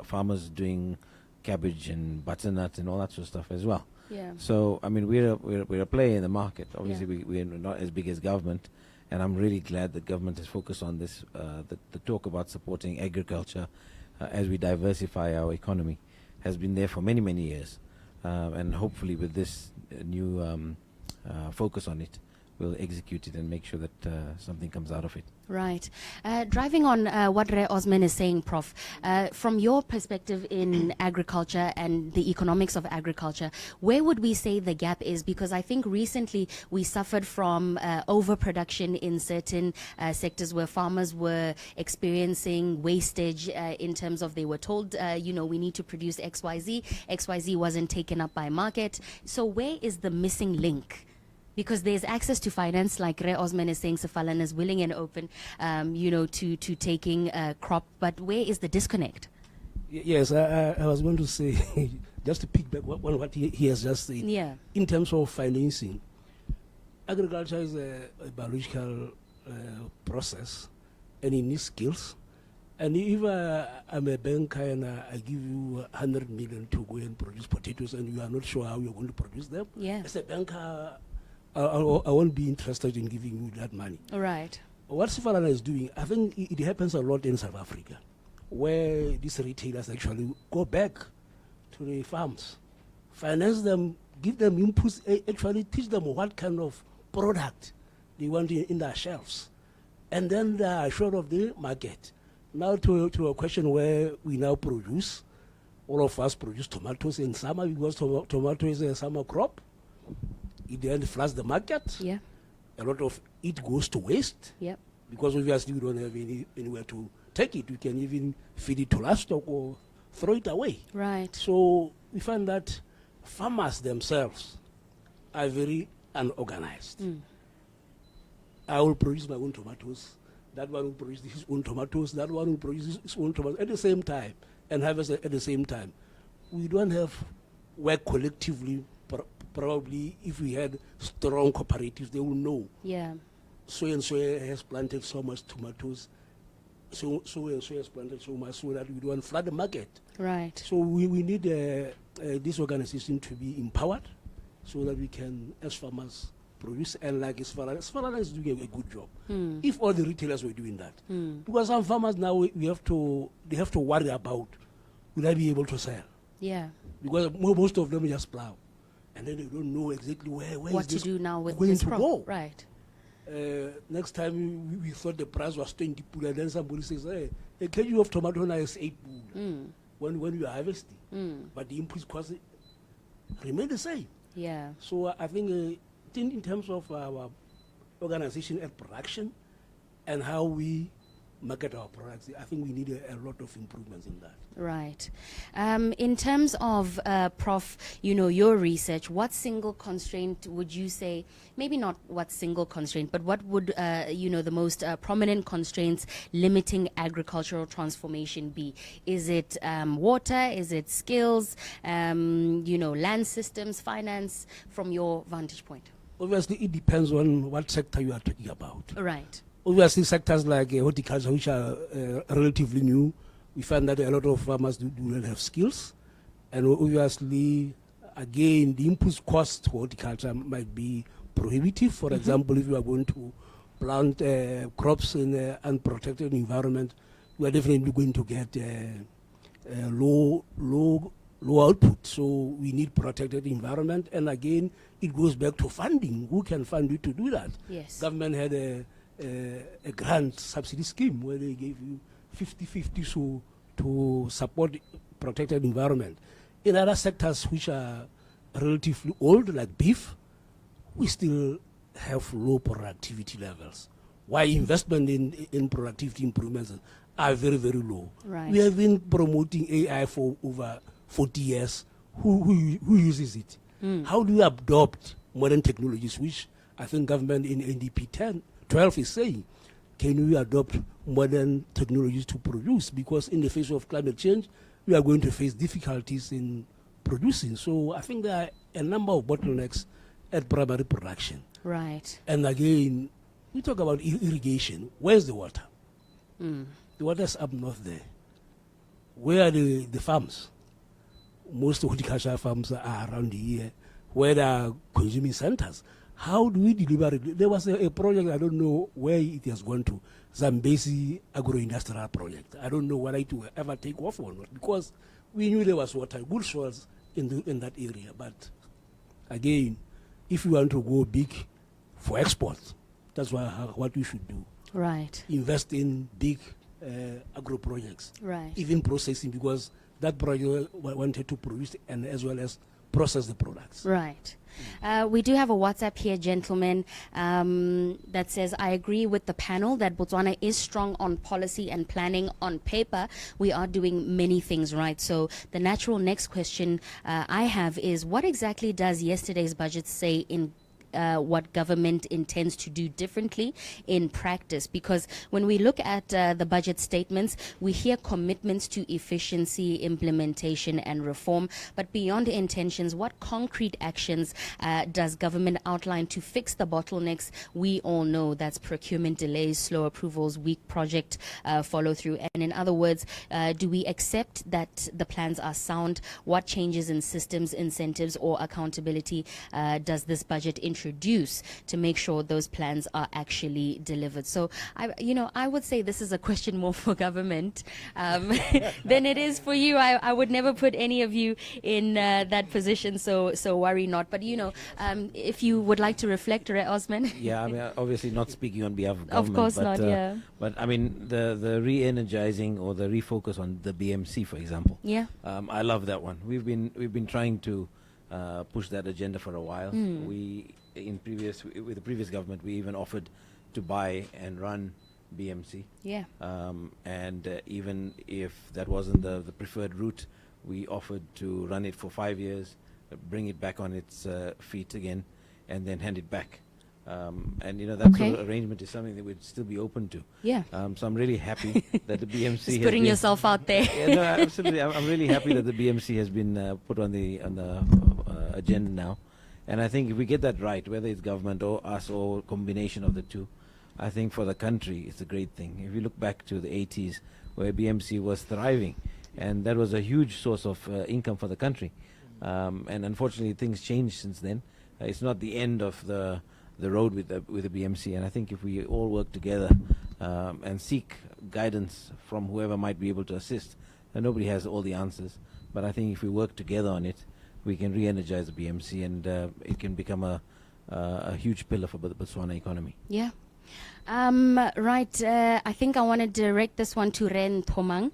farmers doing cabbage and butternut and all that sort of stuff as well. Yeah. So I mean, we're a player in the market. Obviously, Yeah. we're not as big as government, and I'm really glad that government has focused on this. The talk about supporting agriculture as we diversify our economy has been there for many, many years, and hopefully with this new focus on it, we'll execute it and make sure that something comes out of it. Right. Driving on what Re Osman is saying, Prof, from your perspective in agriculture and the economics of agriculture, where would we say the gap is? Because I think recently we suffered from overproduction in certain sectors where farmers were experiencing wastage in terms of they were told, we need to produce XYZ. XYZ wasn't taken up by market. So where is the missing link? Because there's access to finance, like Re Osman is saying, Sefalana is willing and open, to taking crop. But where is the disconnect? Yes, I was going to say, just to pick back on what he has just said. Yeah. In terms of financing, agriculture is a biological process, and it needs skills. And if I'm a banker and I give you 100 million to go and produce potatoes, and you are not sure how you're going to produce them, Yeah. as a banker, I won't be interested in giving you that money. All right. What Sefalana is doing, I think it happens a lot in South Africa, where these retailers actually go back to the farms, finance them, give them inputs, actually teach them what kind of product They want it in their shelves. And then they are short of the market. Now to a question where we now produce, all of us produce tomatoes in summer because tomato is a summer crop. It then floods the market. Yeah. A lot of it goes to waste Yep. because obviously we don't have anywhere to take it. We can even feed it to livestock or throw it away. Right. So we find that farmers themselves are very unorganized. I will produce my own tomatoes. That one will produce his own tomatoes. That one will produce his own tomatoes at the same time and harvest at the same time. We don't have work collectively. Probably if we had strong cooperatives, they will know Yeah. so and so has planted so much tomatoes. So and so has planted so much so that we don't flood the market. Right. So we need this organization to be empowered so that we can, as farmers, produce. And like Sfarana is doing a good job. If all the retailers were doing that. Because some farmers now, they have to worry about, will I be able to sell? Yeah. Because most of them just plow. And then they don't know exactly where What is to this do now with going this to crop? go. Right. Next time we thought the price was 20 pula, and then somebody says, hey, a kg of tomato now is 8 pula when you are harvesting. But the input costs remain the same. Yeah. So I think in terms of our organization and production and how we market our products, I think we need a lot of improvements in that. Right. In terms of, Prof, your research, what single constraint would you say, maybe not what single constraint, but what would, the most prominent constraints limiting agricultural transformation be? Is it water? Is it skills? Land systems, finance, from your vantage point? Obviously, it depends on what sector you are talking about. Right. Obviously, sectors like horticulture, which are relatively new, we find that a lot of farmers do not have skills. And obviously, again, the input cost to horticulture might be prohibitive. For example, if you are going to plant crops in an unprotected environment, we are definitely going to get low output. So we need protected environment. And again, it goes back to funding. Who can fund you to do that? Yes. Government had a grant subsidy scheme where they gave you 50-50 so to support protected environment. In other sectors which are relatively old, like beef, we still have low productivity levels. Why investment in productivity improvements are very, very low. Right. We have been promoting AI for over 40 years. Who uses it? How do you adopt modern technologies, which I think government in NDP 12 is saying, can we adopt modern technologies to produce? Because in the face of climate change, we are going to face difficulties in producing. So I think there are a number of bottlenecks at primary production. Right. And again, we talk about irrigation. Where's the water? The water's up north there. Where are the farms? Most horticultural farms are around here, where there are consuming centers. How do we deliver it? There was a project, I don't know where it has gone to, Zambezi agro-industrial project. I don't know whether it will ever take off or not, because we knew there was water, good soils in that area. But again, if you want to go big for export, that's what we should do. Right. Invest in big agro projects. Right. Even processing, because that project wanted to produce and as well as process the products. Right. We do have a WhatsApp here, gentlemen, that says, I agree with the panel that Botswana is strong on policy and planning. On paper, we are doing many things right. So the natural next question I have is, what exactly does yesterday's budget say in what government intends to do differently in practice? Because when we look at the budget statements, we hear commitments to efficiency, implementation and reform, but beyond intentions, what concrete actions does government outline to fix the bottlenecks we all know? That's procurement delays, slow approvals, weak project follow through. And in other words, do we accept that the plans are sound? What changes in systems, incentives or accountability does this budget introduce introduce to make sure those plans are actually delivered? So I would say this is a question more for government than it is for you. I would never put any of you in that position, so worry not. But if you would like to reflect, right, Osman? Yeah, I mean, obviously not speaking on behalf of Of government. course but, not, yeah. But I mean, the re-energizing or the refocus on the BMC, for example. Yeah. I love that one. We've been trying to push that agenda for a while. With the previous government, we even offered to buy and run BMC. Yeah. And even if that wasn't the preferred route, we offered to run it for 5 years, bring it back on its feet again, and then hand it back. And that Okay. sort of arrangement is something that we'd still be open to. Yeah. So I'm really happy that the BMC Just has putting been- yourself out there. Yeah, no, absolutely. I'm really happy that the BMC has been put on the agenda now, and I think if we get that right, whether it's government or us or combination of the two, I think for the country it's a great thing. If you look back to the 80s, where BMC was thriving, and that was a huge source of income for the country, and unfortunately things changed since then. It's not the end of the road with the BMC, and I think if we all work together and seek guidance from whoever might be able to assist, and nobody has all the answers, but I think if we work together on it, we can re-energize the BMC, and it can become a huge pillar for the Botswana economy. Yeah. Right. I think I want to direct this one to Ren Thomang.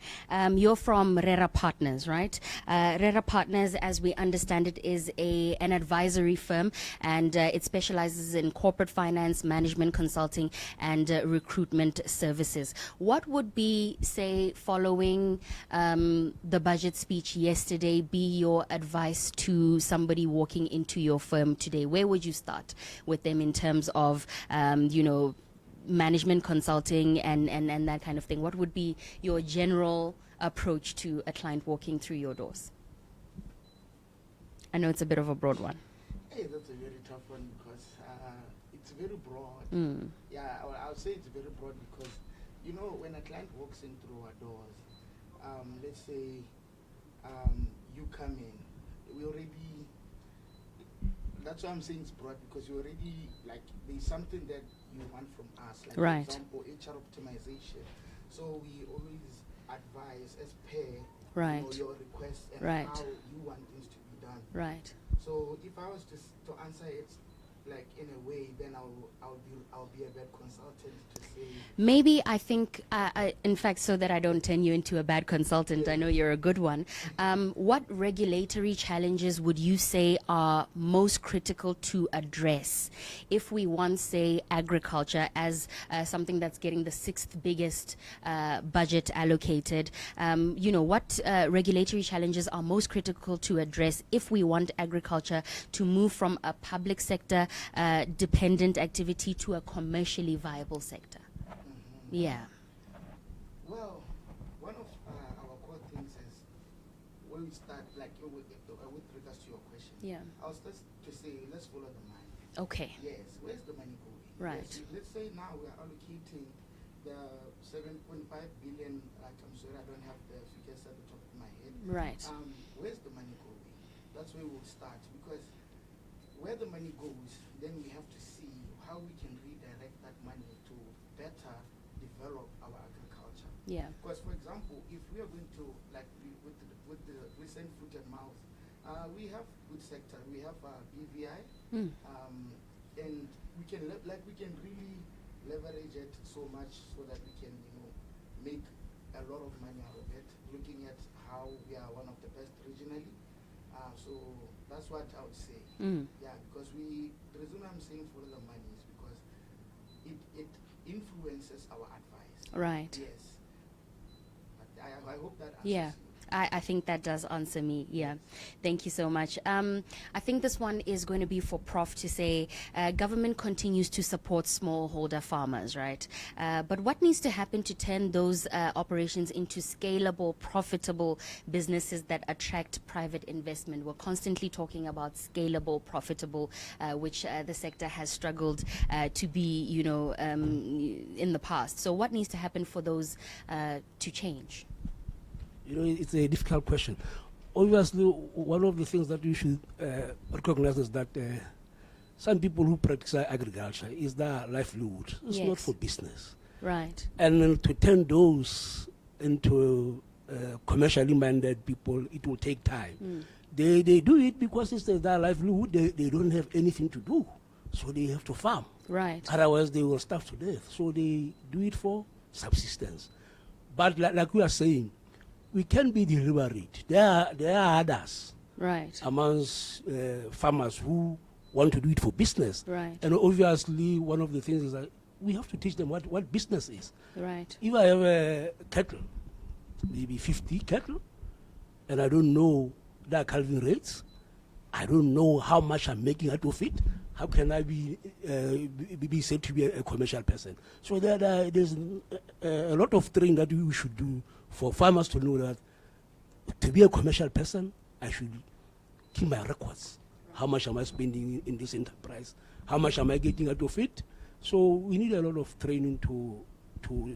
You're from Rera Partners, right? Rera Partners, as we understand it, is an advisory firm, and it specializes in corporate finance, management consulting, and recruitment services. What would be, say, following the budget speech yesterday, be your advice to somebody walking into your firm today? Where would you start with them in terms of, management consulting and that kind of thing? What would be your general approach to a client walking through your doors? I know it's a bit of a broad one. Hey, that's a very tough one because it's very broad. Yeah, I'll say it's very broad because, when a client walks in through our doors, let's say you come in, we already, that's why I'm saying it's broad, because you already, there's something that you want from us, like Right. for example, HR optimization. So we always advise as per Right. your request and Right. how you want things to be done. Right. So if I was to answer it in a way, then I'll be a bad consultant to say. Maybe I think, in fact, so that I don't turn you into a bad consultant, I know you're a good one. What regulatory challenges would you say are most critical to address if we want, say, agriculture as something that's getting the 6th biggest budget allocated? What regulatory challenges are most critical to address if we want agriculture to move from a public sector dependent activity to a commercially viable sector? Yeah. Well, one of our core things is when we start, with regards to your question. Yeah. I was just to say, let's follow the money. Okay. Yes, where's the money going? Right. Yes, let's say now we are allocating the 7.5 billion. I'm sorry, I don't have the figures at the top of my head. Right. Where's the money going? That's where we'll start, because where the money goes, then we have to see how we can redirect that money to better develop our agriculture. Yeah. Because, for example, if we are going to, with the recent foot and mouth, we have good sector. We have BVI, and we can really leverage it so much so that we can, make a lot of money out of it. Looking at how we are one of the best regionally, so that's what I would say. Yeah, because the reason I'm saying follow the money is because it influences our advice. Right. Yes. But I hope that answers Yeah. you. I think that does answer me. Yeah. Thank you so much. I think this one is going to be for Prof to say, government continues to support smallholder farmers, right? But what needs to happen to turn those operations into scalable, profitable businesses that attract private investment? We're constantly talking about scalable, profitable, which the sector has struggled to be, in the past. So what needs to happen for those to change? It's a difficult question. Obviously, one of the things that you should recognize is that some people who practice agriculture is their livelihood. It's not Yes. for business. Right. And then to turn those into commercially minded people, it will take time. They do it because it's their livelihood. They don't have anything to do, so they have to farm. Right. Otherwise, they will starve to death. So they do it for subsistence. But like we are saying, we can be deliberate. There are others Right. amongst farmers who want to do it for business. Right. And obviously, one of the things is that we have to teach them what business is. Right. If I have cattle, maybe 50 cattle, and I don't know their calving rates, I don't know how much I'm making out of it, how can I be said to be a commercial person? So there's a lot of training that we should do for farmers to know that to be a commercial person, I should keep my records. How much am I spending in this enterprise? How much am I getting out of it? So we need a lot of training to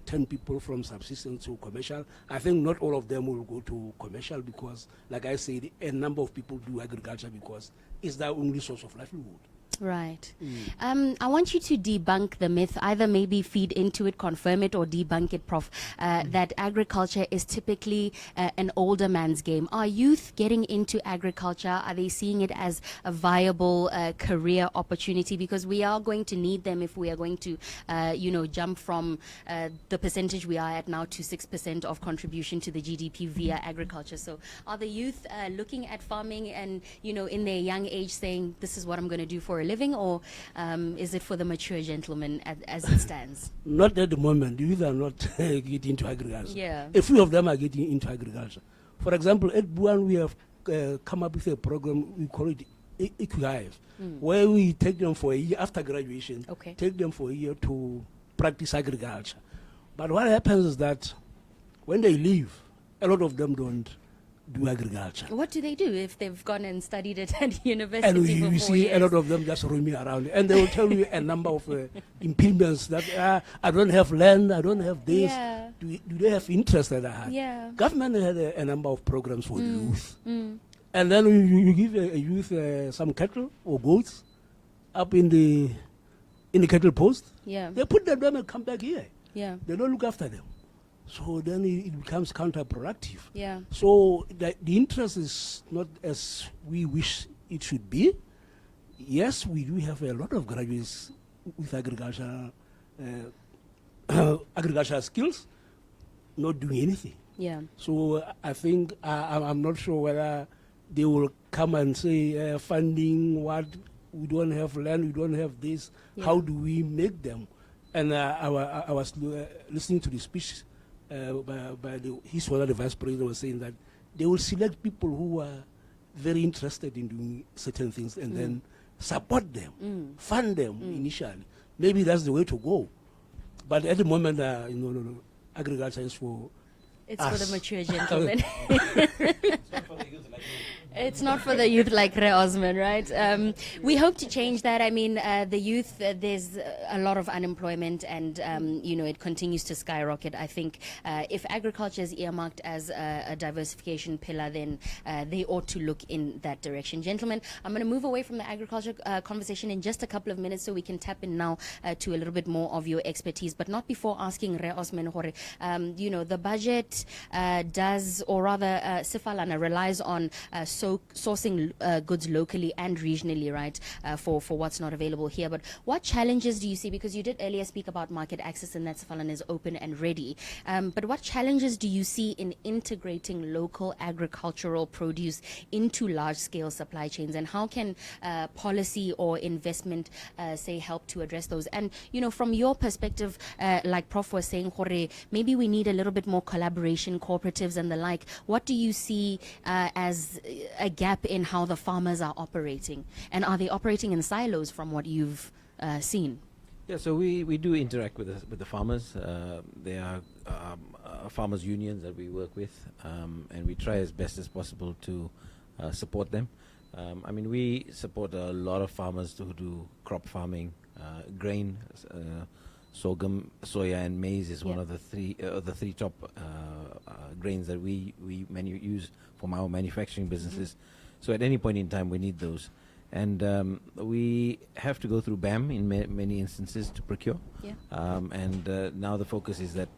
turn people from subsistence to commercial. I think not all of them will go to commercial because, like I said, a number of people do agriculture because it's their only source of livelihood. Right. I want you to debunk the myth, either maybe feed into it, confirm it, or debunk it, Prof, that agriculture is typically an older man's game. Are youth getting into agriculture? Are they seeing it as a viable career opportunity? Because we are going to need them if we are going to, jump from the percentage we are at now to 6% of contribution to the GDP via agriculture. So are the youth looking at farming and, in their young age saying, this is what I'm going to do for a living, or is it for the mature gentleman as it stands? Not at the moment. The youth are not getting into agriculture. Yeah. A few of them are getting into agriculture. For example, at Buan, we have come up with a program, we call it Equihive, where we take them for a year after graduation, Okay. take them for a year to practice agriculture. But what happens is that when they leave, a lot of them don't do agriculture. What do they do if they've gone and studied it at university And for we 4 see years? a lot of them just roaming around, and they will tell you a number of impediments that I don't have land, I don't have this. Yeah. Do they have interest that I have? Yeah. Government had a number of programs for youth, and then you give a youth some cattle or goats up in the cattle post. Yeah. They put them down and come back here. Yeah. They don't look after them, so then it becomes counterproductive. Yeah. So the interest is not as we wish it should be. Yes, we do have a lot of graduates with agricultural skills, not doing anything. Yeah. So I think I'm not sure whether they will come and say funding what we don't have land, we don't have this. Yeah. How do we make them? And I was listening to the speech by his father, the vice president, was saying that they will select people who are very interested in doing certain things and then support them, fund them initially. Maybe that's the way to go. But at the moment, no, agriculture is for It's us. for the mature gentlemen. It's not for the youth like Re Osman, right? We hope to change that. I mean, the youth, there's a lot of unemployment and, it continues to skyrocket. I think if agriculture is earmarked as a diversification pillar, then they ought to look in that direction. Gentlemen, I'm going to move away from the agriculture conversation in just a couple of minutes so we can tap in now to a little bit more of your expertise, but not before asking Re Osman Hore. The budget does, or rather, Sifalana relies on sourcing goods locally and regionally, right, for what's not available here. But what challenges do you see? Because you did earlier speak about market access and that Sifalana is open and ready. But what challenges do you see in integrating local agricultural produce into large-scale supply chains? And how can policy or investment, say, help to address those? And, from your perspective, like Prof was saying, Jorge, maybe we need a little bit more collaboration, cooperatives and the like. What do you see as a gap in how the farmers are operating? And are they operating in silos from what you've seen? Yeah, so we do interact with the farmers. There are farmers unions that we work with, and we try as best as possible to support them. We support a lot of farmers who do crop farming, grain, sorghum, soya, and maize is one of the three top grains that we use from our manufacturing businesses. So at any point in time, we need those. And we have to go through BAM in many instances to procure. Yeah. And now the focus is that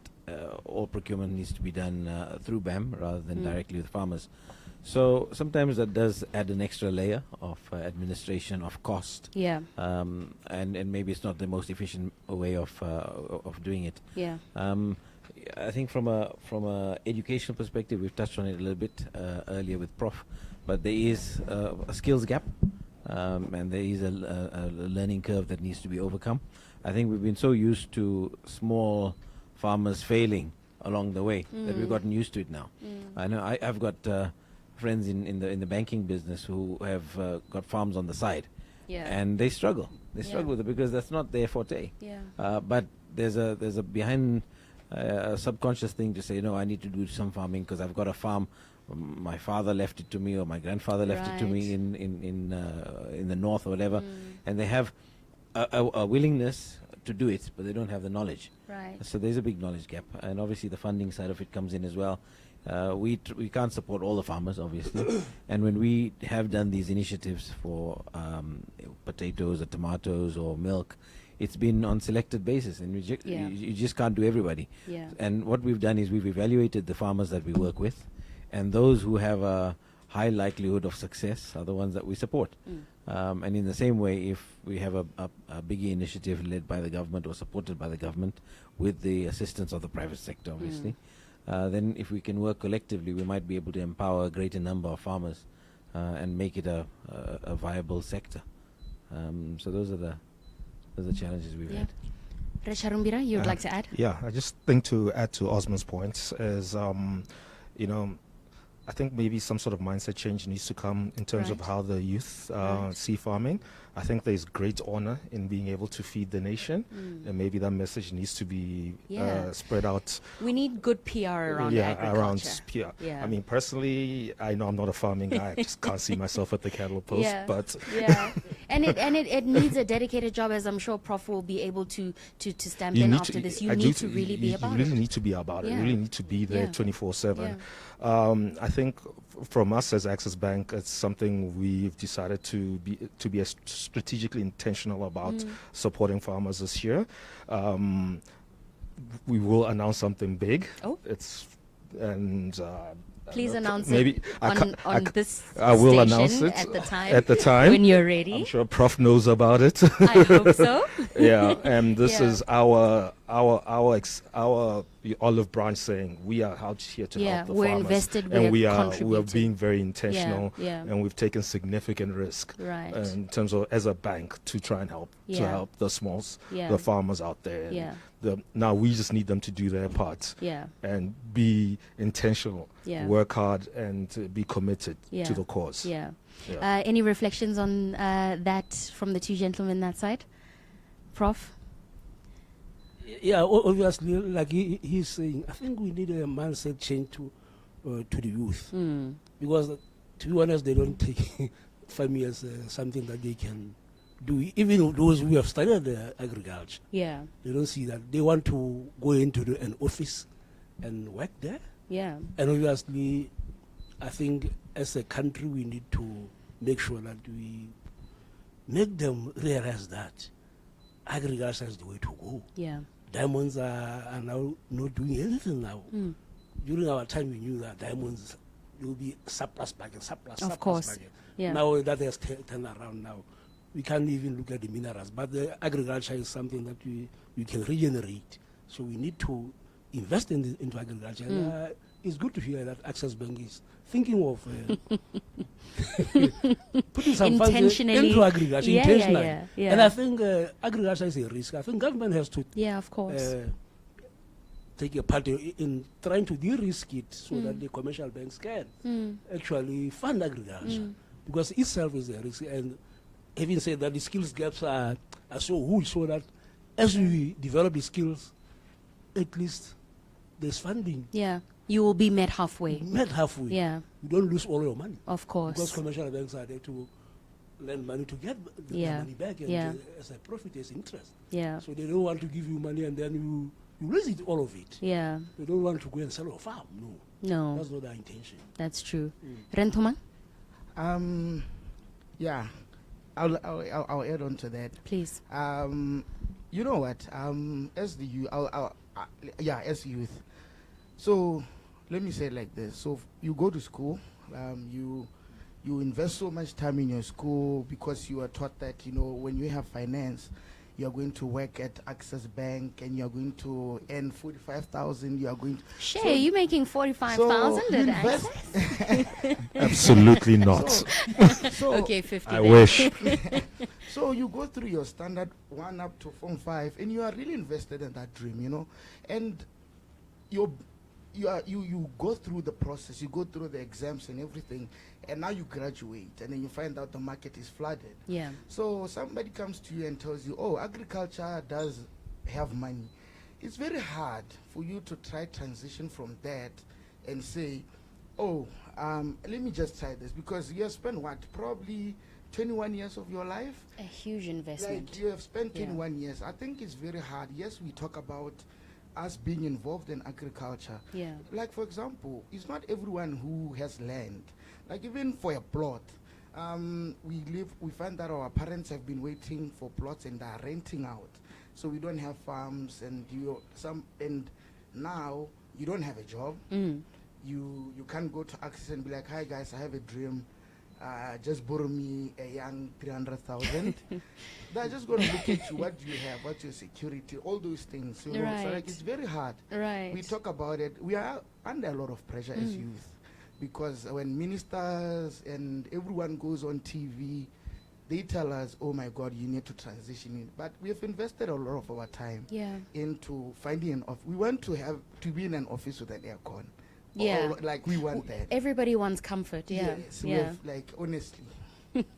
all procurement needs to be done through BAM rather than directly with farmers. So sometimes that does add an extra layer of administration, of cost. Yeah. And maybe it's not the most efficient way of doing it. Yeah. I think from a educational perspective, we've touched on it a little bit earlier with Prof, but there is a skills gap, and there is a learning curve that needs to be overcome. I think we've been so used to small farmers failing along the way that we've gotten used to it now. I know I've got friends in the banking business who have got farms on the side, and they struggle. They struggle with it because that's not their forte. But there's a behind a subconscious thing to say, no, I need to do some farming because I've got a farm. My father left it to me, or my grandfather left it to me in the north or whatever, and they have a willingness to do it, but they don't have the knowledge. Right. So there's a big knowledge gap, and obviously the funding side of it comes in as well. We can't support all the farmers, obviously, and when we have done these initiatives for potatoes or tomatoes or milk, it's been on selected basis, and you just can't do everybody. Yeah. And what we've done is we've evaluated the farmers that we work with, and those who have a high likelihood of success are the ones that we support. And in the same way, if we have a bigger initiative led by the government or supported by the government with the assistance of the private sector, obviously, then if we can work collectively, we might be able to empower a greater number of farmers and make it a viable sector. So those are the challenges we've had. Resharumbira, you'd like to add? Yeah, I just think to add to Osman's points is, I think maybe some sort of mindset change needs to come in terms of how the youth see farming. I think there's great honor in being able to feed the nation, and maybe that message needs to be spread out. We need good PR around agriculture. Around PR. Yeah. I mean, personally, I know I'm not a farming guy. I just can't see myself at the cattle post. But and it needs a dedicated job, as I'm sure Prof will be able to stamp in after this. You need to really be about it. You really need to be about it. You really need to be there 24/7. I think from us as Access Bank, it's something we've decided to be strategically intentional about supporting farmers this year. We will announce something big. Please announce maybe it on this I will station announce it at the time when you're ready. I'm sure Prof knows about it. I hope so. And this is our olive branch saying we are out here to help the we're farmers. invested, and we are contributing. being very intentional, and we've taken significant risk in terms of as a bank to try and help the smalls, the farmers out there. Now we just need them to do their part and be intentional, work hard, and be committed to the cause. Any reflections on that from the two gentlemen that side? Prof? Yeah, obviously, like he's saying, I think we need a mindset change to the youth. Because, to be honest, they don't take farming as something that they can do. Even those who have studied agriculture, they don't see that. They want to go into an office and work there. And obviously, I think as a country, we need to make sure that we make them realize that agriculture is the way to go. Diamonds are now not doing anything now. During our time, we knew that diamonds will be surplus market. Of course. Now that has turned around now, we can't even look at the minerals. But the agriculture is something that we can regenerate. So we need to invest into agriculture. It's good to hear that Access Bank is thinking of putting some funds into agriculture intentionally. And I think agriculture is a risk. I think government has to take a part in trying to de-risk it so that the commercial banks can actually fund agriculture, because itself is a risk. And having said that, the skills gaps are so huge, so that as we develop the skills, at least there's funding. You will be met halfway. You don't lose all your money. Of course. Because commercial banks are there to lend money to get the money back, and as a profit, there's interest. So they don't want to give you money and then you lose it, all of it. They don't want to go and sell a farm. No. That's not our intention. That's true. Rentoman? I'll add on to that. Please. You know what? As the youth, yeah, as youth. So let me say it like this. So you go to school, you invest so much time in your school because you are taught that, you know, when you have finance, you're going to work at Access Bank and you're going to earn 45,000. You are going to Shay, you making 45,000 you at invest- Access? Absolutely not. so Okay, 50. I then. wish. So you go through your standard 1 up to Form 5, and you are really invested in that dream, you know, and you go through the process, you go through the exams and everything, and now you graduate, and then you find out the market is flooded. Yeah. So somebody comes to you and tells you, "Oh, agriculture does have money." It's very hard for you to try transition from that and say, "Oh, let me just try this," because you have spent what, probably 21 years of your life. A huge investment. Like you have spent Yeah. 21 years. I think it's very hard. Yes, we talk about us being involved in agriculture. Yeah. Like for example, it's not everyone who has land. Like even for a plot, we find that our parents have been waiting for plots and are renting out. So we don't have farms, and and now you don't have a job. Mm. You can't go to Access and be like, "Hi guys, I have a dream. Just borrow me a young 300,000." They're just going to look at you. What do you have? What's your security? All those things. You know? So Right. like it's very hard. Right. We talk about it. We are under a lot of pressure as youth, because when ministers and everyone goes on TV, they tell us, "Oh my God, you need to transition in." But we have invested a lot of our time Yeah. into finding an office. We want to be in an office with an aircon. Yeah. Or, like we want that. Everybody wants comfort. Yeah. Yes, we Yeah. have, like honestly.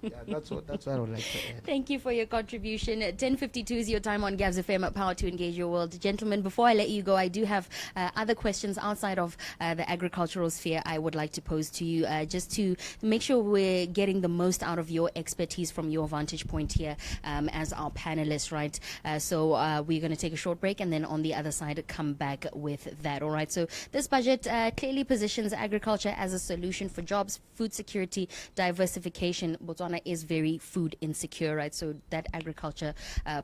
Yeah, that's what I would like to add. Thank you for your contribution. 10:52 is your time on Gabz-FM, Power to Engage Your World. Gentlemen, before I let you go, I do have other questions outside of the agricultural sphere I would like to pose to you, just to make sure we're getting the most out of your expertise from your vantage point here as our panelists, right? So we're going to take a short break, and then on the other side, come back with that, all right? So this budget clearly positions agriculture as a solution for jobs, food security, diversification. Botswana is very food insecure, right? So that agriculture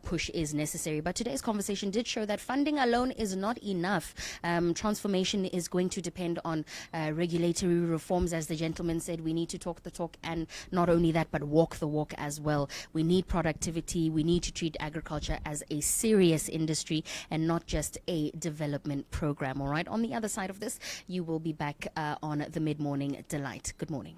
push is necessary. But today's conversation did show that funding alone is not enough. Transformation is going to depend on regulatory reforms. As the gentleman said, we need to talk the talk, and not only that, but walk the walk as well. We need productivity. We need to treat agriculture as a serious industry and not just a development program, all right? On the other side of this, you will be back on the Mid-Morning Delight. Good morning.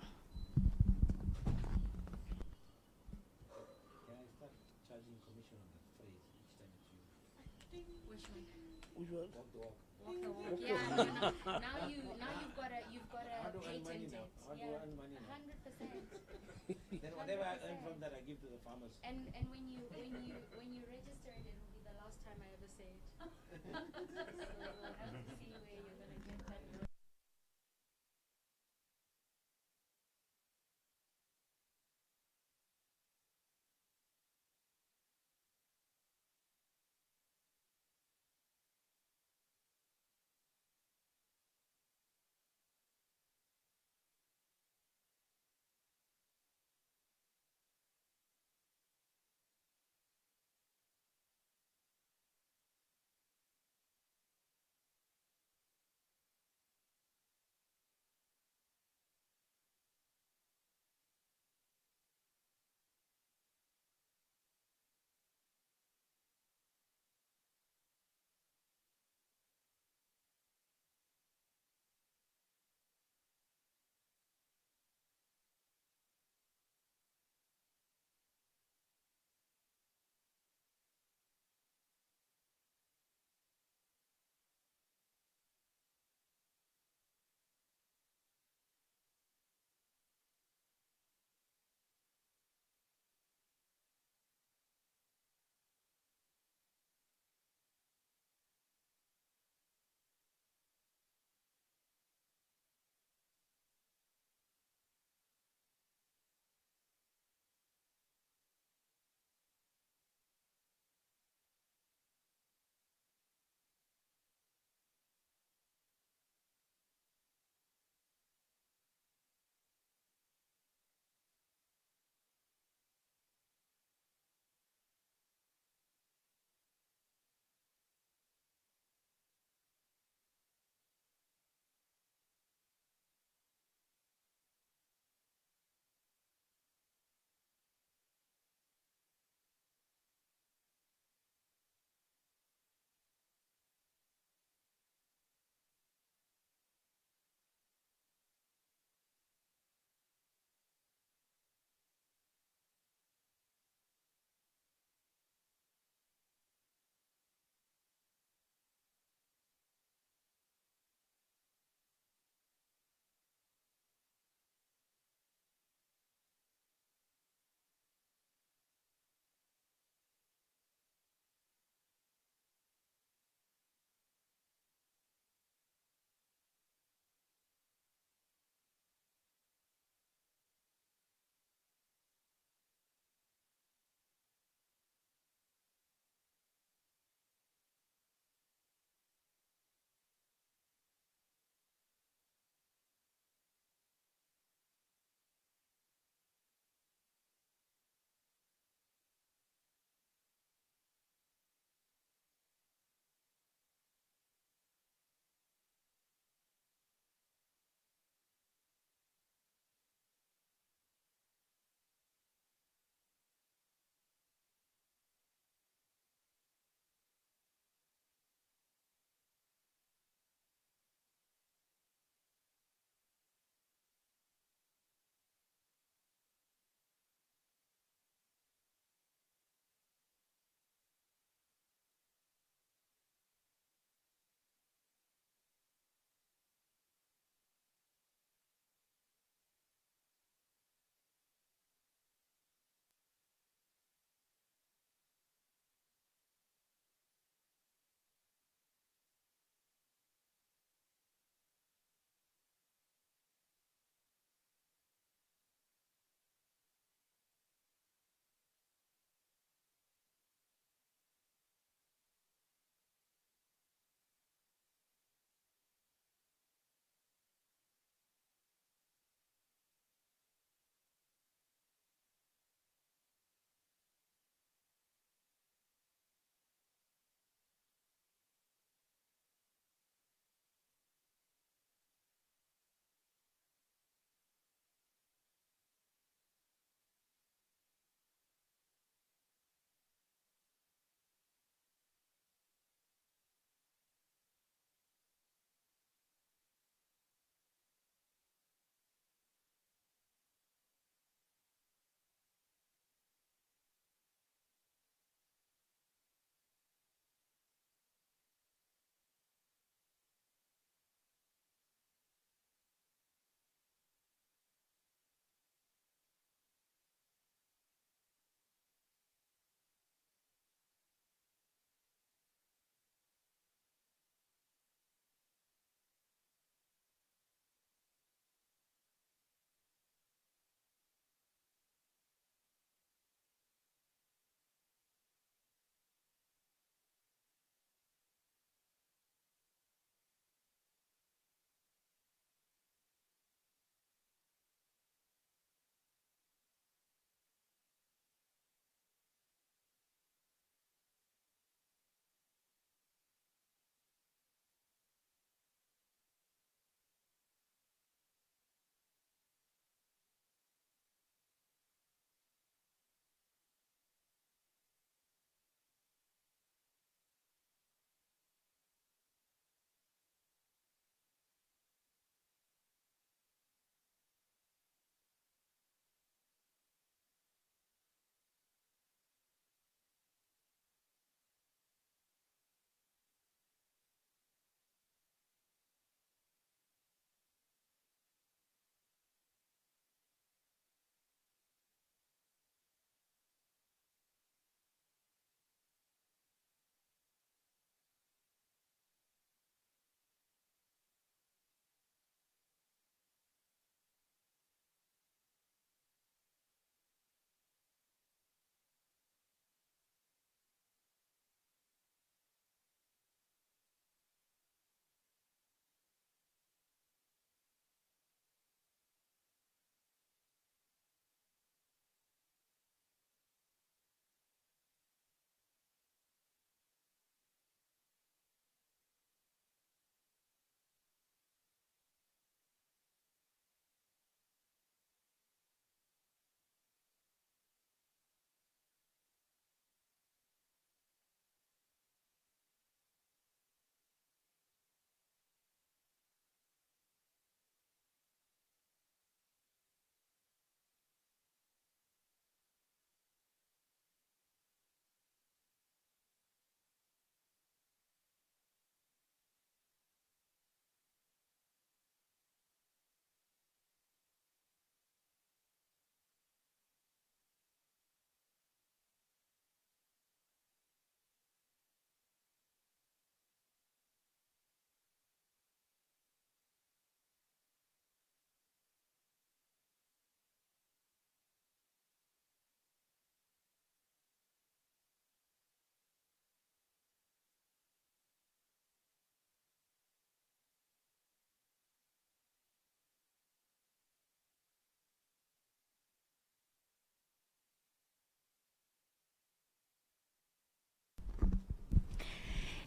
Which one? Yeah, now you've got a patent it. Yeah, 100%. Then whatever I earn from that, I give to the farmers. And when you register it, it'll be the last time I ever say it. So we'll have to see where you're gonna get that.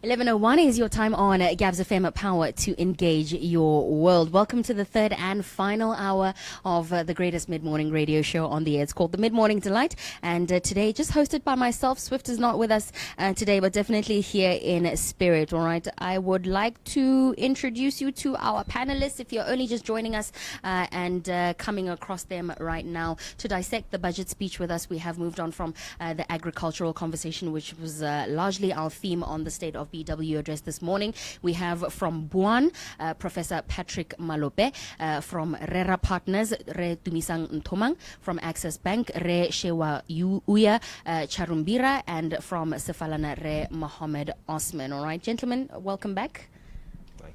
11:01 is your time on Gabz-FM Power to engage your world. Welcome to the third and final hour of the greatest mid-morning radio show on the air. It's called The Mid-Morning Delight, and today just hosted by myself. Swift is not with us today, but definitely here in spirit, all right? I would like to introduce you to our panelists, if you're only just joining us and coming across them right now. To dissect the budget speech with us, we have moved on from the agricultural conversation, which was largely our theme on the State of BW address this morning. We have from Buan, Professor Patrick Malope, from Rera Partners, Re Tumisang Ntomang, from Access Bank, Re Shewa Uya Charumbira, and from Sefalana, Re Mohammed Osman. All right, gentlemen, welcome back.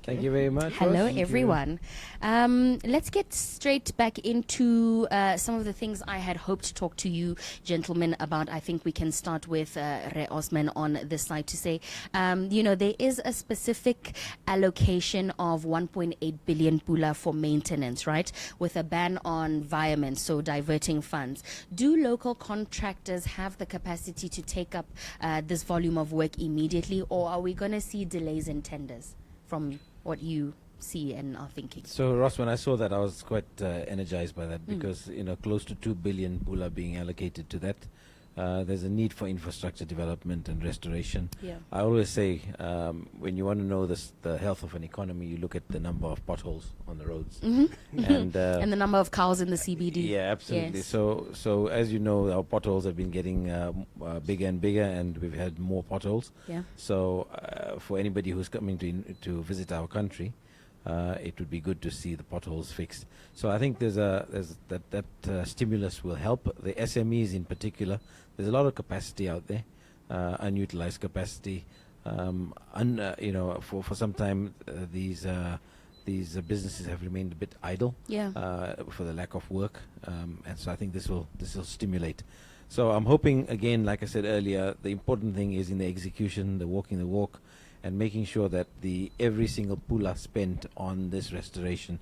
Thank you very much. Hello, Ross. everyone. Let's get straight back into some of the things I had hoped to talk to you, gentlemen, about. I think we can start with Re Osman on this side to say, there is a specific allocation of 1.8 billion pula for maintenance, right? With a ban on environment, so diverting funds. Do local contractors have the capacity to take up this volume of work immediately, or are we going to see delays in tenders from what you see and are thinking? So, Ross, when I saw that, I was quite energized by that because, close to 2 billion pula being allocated to that. There's a need for infrastructure development and restoration. Yeah. I always say, when you want to know the health of an economy, you look at the number of potholes on the roads. And the number of cows in the CBD. yeah, absolutely. Yes. So as you know, our potholes have been getting bigger and bigger, and we've had more potholes. Yeah. So for anybody who's coming to visit our country, it would be good to see the potholes fixed. So I think there's that stimulus will help the SMEs in particular. There's a lot of capacity out there, unutilized capacity. For some time these businesses have remained a bit idle. Yeah. For the lack of work, and so I think this will stimulate. So I'm hoping, again, like I said earlier, the important thing is in the execution, the walking the walk, and making sure that every single pula spent on this restoration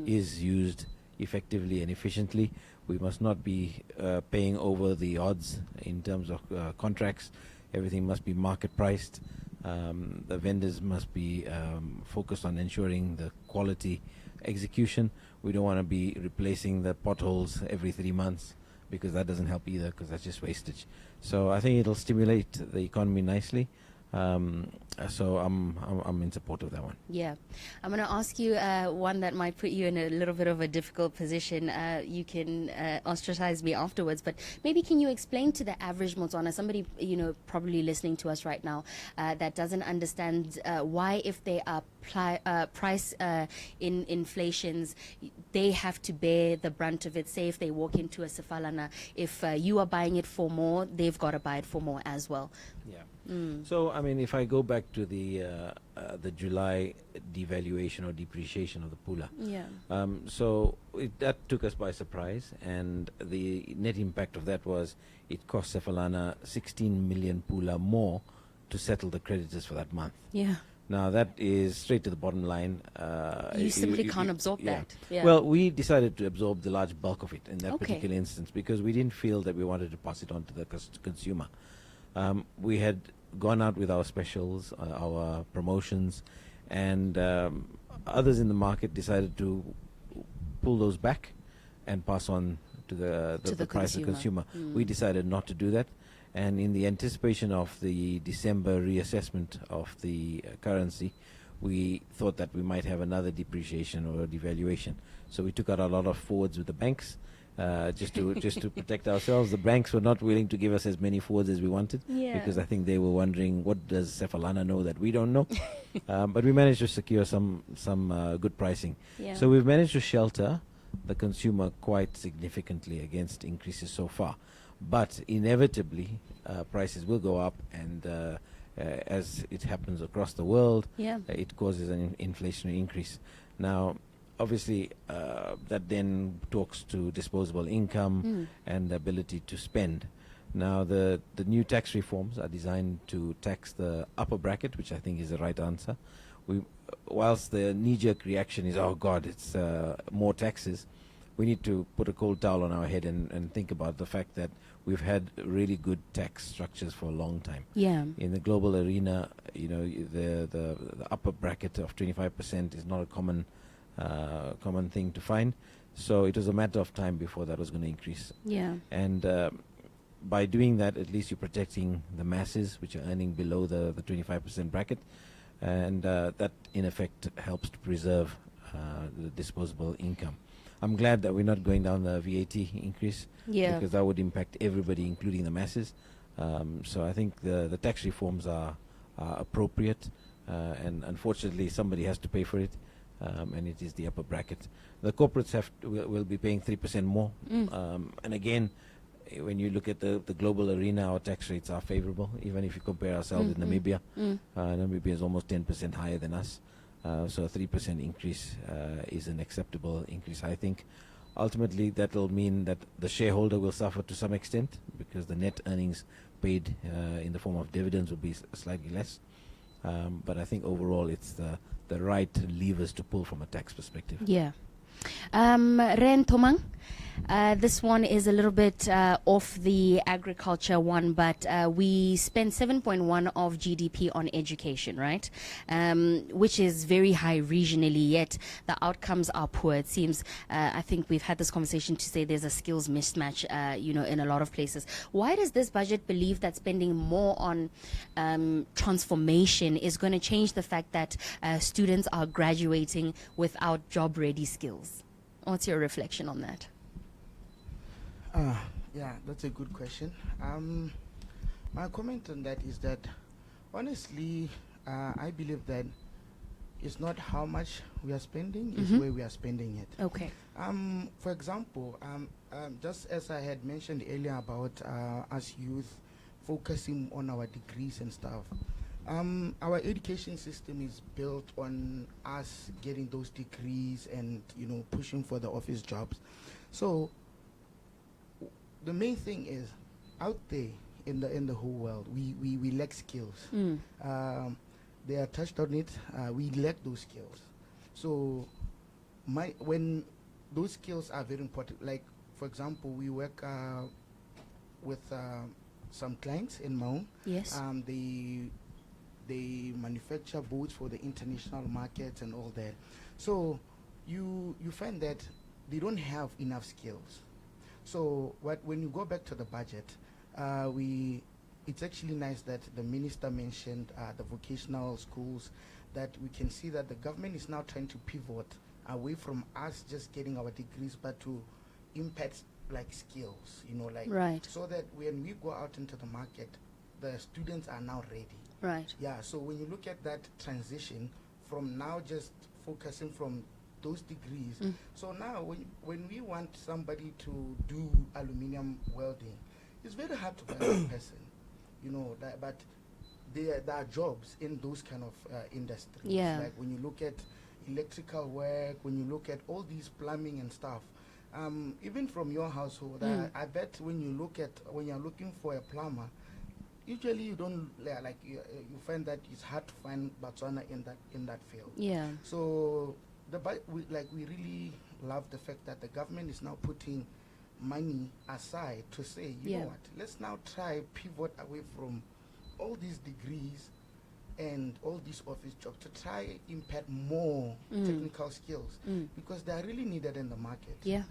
is used effectively and efficiently. We must not be paying over the odds in terms of contracts. Everything must be market priced. The vendors must be focused on ensuring the quality execution. We don't want to be replacing the potholes every 3 months, because that doesn't help either, because that's just wastage. So I think it'll stimulate the economy nicely. So I'm in support of that one. Yeah. I'm going to ask you one that might put you in a little bit of a difficult position. You can ostracize me afterwards, but maybe can you explain to the average Motswana, somebody, probably listening to us right now, that doesn't understand why, if they are price in inflations, they have to bear the brunt of it. Say if they walk into a Sefalana, if you are buying it for more, they've got to buy it for more as well. Yeah. So, I mean, if I go back to the July devaluation or depreciation of the pula, so that took us by surprise, and the net impact of that was it cost Sefalana 16 million pula more to settle the creditors for that month. Yeah. Now, that is straight to the bottom line. You simply can't absorb yeah. that. Yeah. Well, we decided to absorb the large bulk of it in that Okay. particular instance, because we didn't feel that we wanted to pass it on to the consumer. We had gone out with our specials, our promotions, and others in the market decided to pull those back and pass on to the price of the consumer. We decided not to do that, and in the anticipation of the December reassessment of the currency, we thought that we might have another depreciation or devaluation. So we took out a lot of forwards with the banks, just to protect ourselves. The banks were not willing to give us as many forwards as we wanted, because I think they were wondering, what does Sefalana know that we don't know? But we managed to secure some good pricing. Yeah. So we've managed to shelter the consumer quite significantly against increases so far. But inevitably, prices will go up, and as it happens across the world, it causes an inflationary increase. Now, obviously, that then talks to disposable income and the ability to spend. Now, the new tax reforms are designed to tax the upper bracket, which I think is the right answer. Whilst the knee-jerk reaction is, oh God, it's more taxes, we need to put a cold towel on our head and think about the fact that we've had really good tax structures for a long time. Yeah. In the global arena, the upper bracket of 25% is not a common thing to find. So it was a matter of time before that was going to increase. Yeah. And by doing that, at least you're protecting the masses, which are earning below the 25% bracket. And that, in effect, helps to preserve the disposable income. I'm glad that we're not going down the VAT increase, Yeah. because that would impact everybody, including the masses. So I think the tax reforms are appropriate, and unfortunately somebody has to pay for it, and it is the upper bracket. The corporates will be paying 3% more, and again, when you look at the global arena, our tax rates are favorable. Even if you compare ourselves with Namibia, Namibia is almost 10% higher than us. So a 3% increase is an acceptable increase, I think. Ultimately, that will mean that the shareholder will suffer to some extent, because the net earnings paid in the form of dividends will be slightly less. But I think overall it's the right levers to pull from a tax perspective. Yeah. Ren Tomang, this one is a little bit off the agriculture one, but we spend 7.1 of GDP on education, right? Which is very high regionally, yet the outcomes are poor. It seems, I think we've had this conversation to say there's a skills mismatch, in a lot of places. Why does this budget believe that spending more on transformation is going to change the fact that students are graduating without job-ready skills? What's your reflection on that? Yeah, that's a good question. My comment on that is that, honestly, I believe that it's not how much we are spending, it's where we are spending it. Okay. For example, just as I had mentioned earlier about us youth focusing on our degrees and stuff, our education system is built on us getting those degrees and pushing for the office jobs. So the main thing is, out there in the whole world, we lack skills. They are touched on it. We lack those skills. So when those skills are very important, like for example, we work with some clients in Maun. Yes. They manufacture boats for the international markets and all that. So you find that they don't have enough skills. So when you go back to the budget, it's actually nice that the minister mentioned the vocational schools, that we can see that the government is now trying to pivot away from us just getting our degrees, but to impact like skills, Right. so that when we go out into the market, the students are now ready. Right. Yeah, so when you look at that transition from now just focusing from those degrees, so now when we want somebody to do aluminium welding, it's very hard to find a person, but there are jobs in those kind of industries. Yeah. Like when you look at electrical work, when you look at all these plumbing and stuff, even from your household, I bet when you're looking for a plumber, usually you don't you find that it's hard to find Botswana in that field. Yeah. So we really love the fact that the government is now putting money aside to say, you know what, let's now try pivot away from all these degrees and all these office jobs to try impact more technical skills, because they are really needed in the market. Yeah.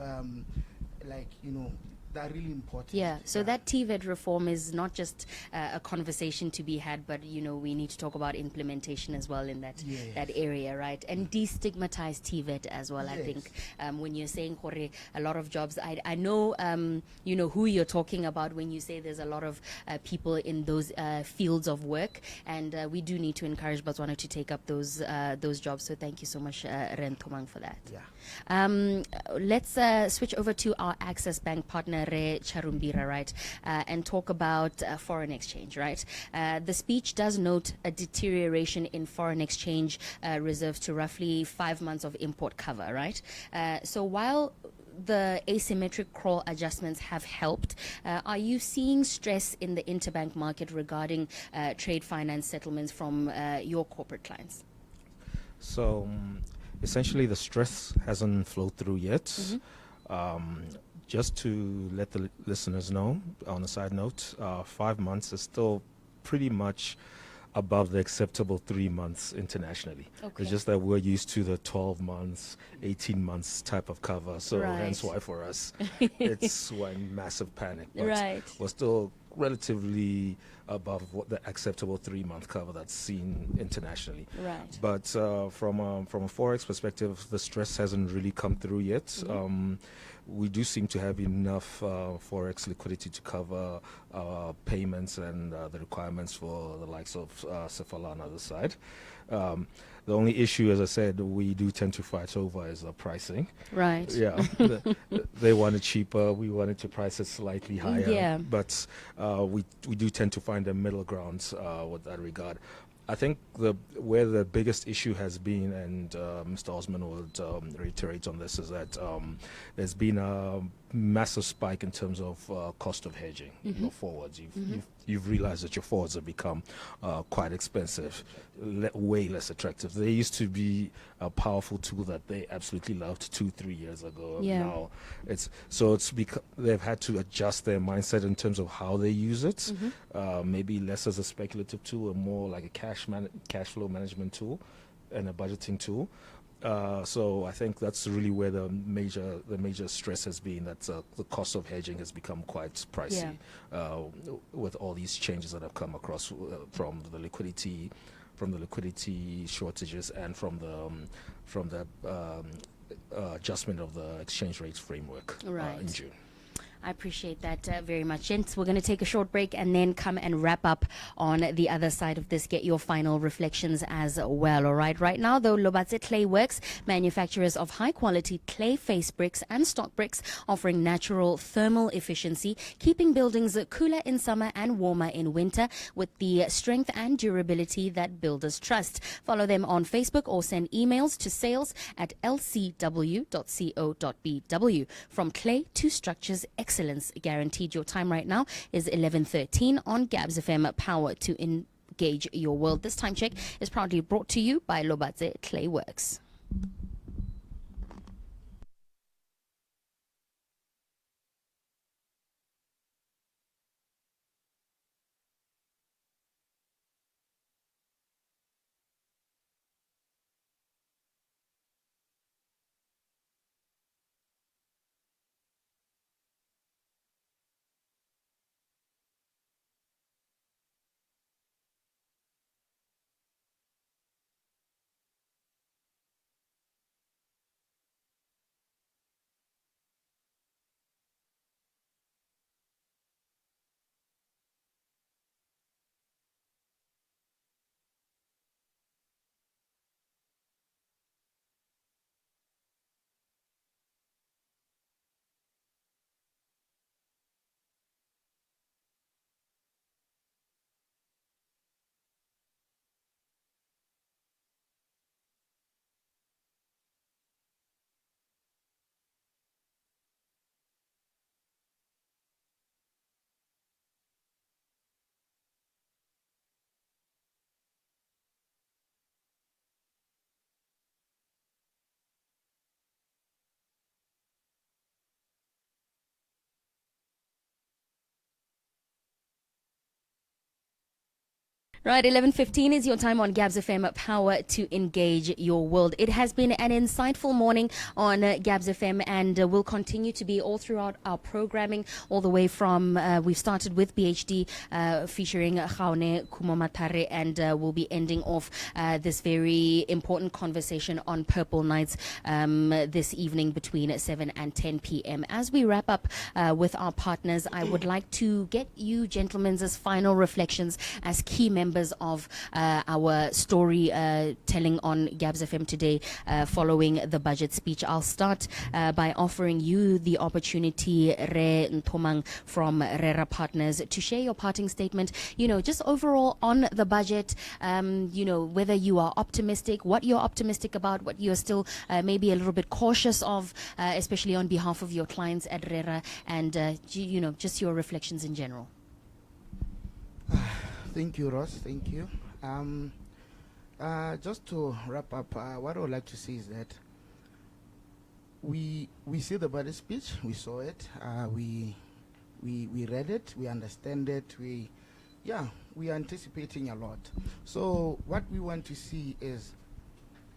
They're really important. Yeah, so that TVET reform is not just a conversation to be had, but we need to talk about implementation as well in that area, right? And destigmatize TVET as well. I think when you're saying a lot of jobs, I know who you're talking about when you say there's a lot of people in those fields of work, and we do need to encourage Botswana to take up those jobs. So thank you so much, Ren Tomang, for that. Yeah. Let's switch over to our Access Bank partner, Re Charumbira, right, and talk about foreign exchange, right? The speech does note a deterioration in foreign exchange reserves to roughly 5 months of import cover, right? So while the asymmetric crawl adjustments have helped, are you seeing stress in the interbank market regarding trade finance settlements from your corporate clients? So essentially the stress hasn't flowed through yet. just to let the listeners know, on a side note, 5 months is still pretty much above the acceptable 3 months internationally. Okay. It's just that we're used to the 12 months, 18 months type of cover. So Right. hence why for us, it's one massive panic. But Right. we're still relatively above what the acceptable 3 month cover that's seen internationally. Right. But from a forex perspective, the stress hasn't really come through yet. We do seem to have enough forex liquidity to cover payments and the requirements for the likes of Cefala on the other side. The only issue, as I said, we do tend to fight over is the pricing. Right. Yeah, they want it cheaper. We wanted to price it slightly higher. Yeah. But we do tend to find a middle ground with that regard. I think where the biggest issue has been, and Mr. Osman would reiterate on this, is that there's been a massive spike in terms of cost of hedging your forwards. You've realized that your forwards have become quite expensive, way less attractive. They used to be a powerful tool that they absolutely loved 2-3 years ago. Yeah. Now they've had to adjust their mindset in terms of how they use it. Maybe less as a speculative tool and more like a cash flow management tool and a budgeting tool. So I think that's really where the major stress has been, that the cost of hedging has become quite pricey with all these changes that have come across from the liquidity shortages and from the adjustment of the exchange rates framework in June. I appreciate that very much, gents. We're going to take a short break and then come and wrap up on the other side of this. Get your final reflections as well. All right. Right now, though, Lobatse Clay Works, manufacturers of high-quality clay face bricks and stock bricks, offering natural thermal efficiency, keeping buildings cooler in summer and warmer in winter with the strength and durability that builders trust. Follow them on Facebook or send emails to sales@lcw.co.bw. From clay to structures, excellence guaranteed. Your time right now is 11:13 on Gabz-FM, power to engage your world. This time check is proudly brought to you by Lobatse Clay Works. Right, 11:15 is your time on Gabz-FM, power to engage your world. It has been an insightful morning on Gabz-FM, and will continue to be all throughout our programming, all the way from, we've started with BHD featuring Khaone Kumomatare, and we'll be ending off this very important conversation on Purple Nights this evening between 7 and 10 p.m. As we wrap up with our partners, I would like to get you gentlemen's final reflections as key members of our story telling on Gabz-FM today following the budget speech. I'll start by offering you the opportunity, Re Ntomang from Rera Partners, to share your parting statement, just overall on the budget, whether you are optimistic, what you're optimistic about, what you're still maybe a little bit cautious of, especially on behalf of your clients at Rera, and just your reflections in general. Thank you, Ross. Thank you. Just to wrap up, what I would like to say is that we see the budget speech. We saw it. We read it. We understand it. We are anticipating a lot. So what we want to see is,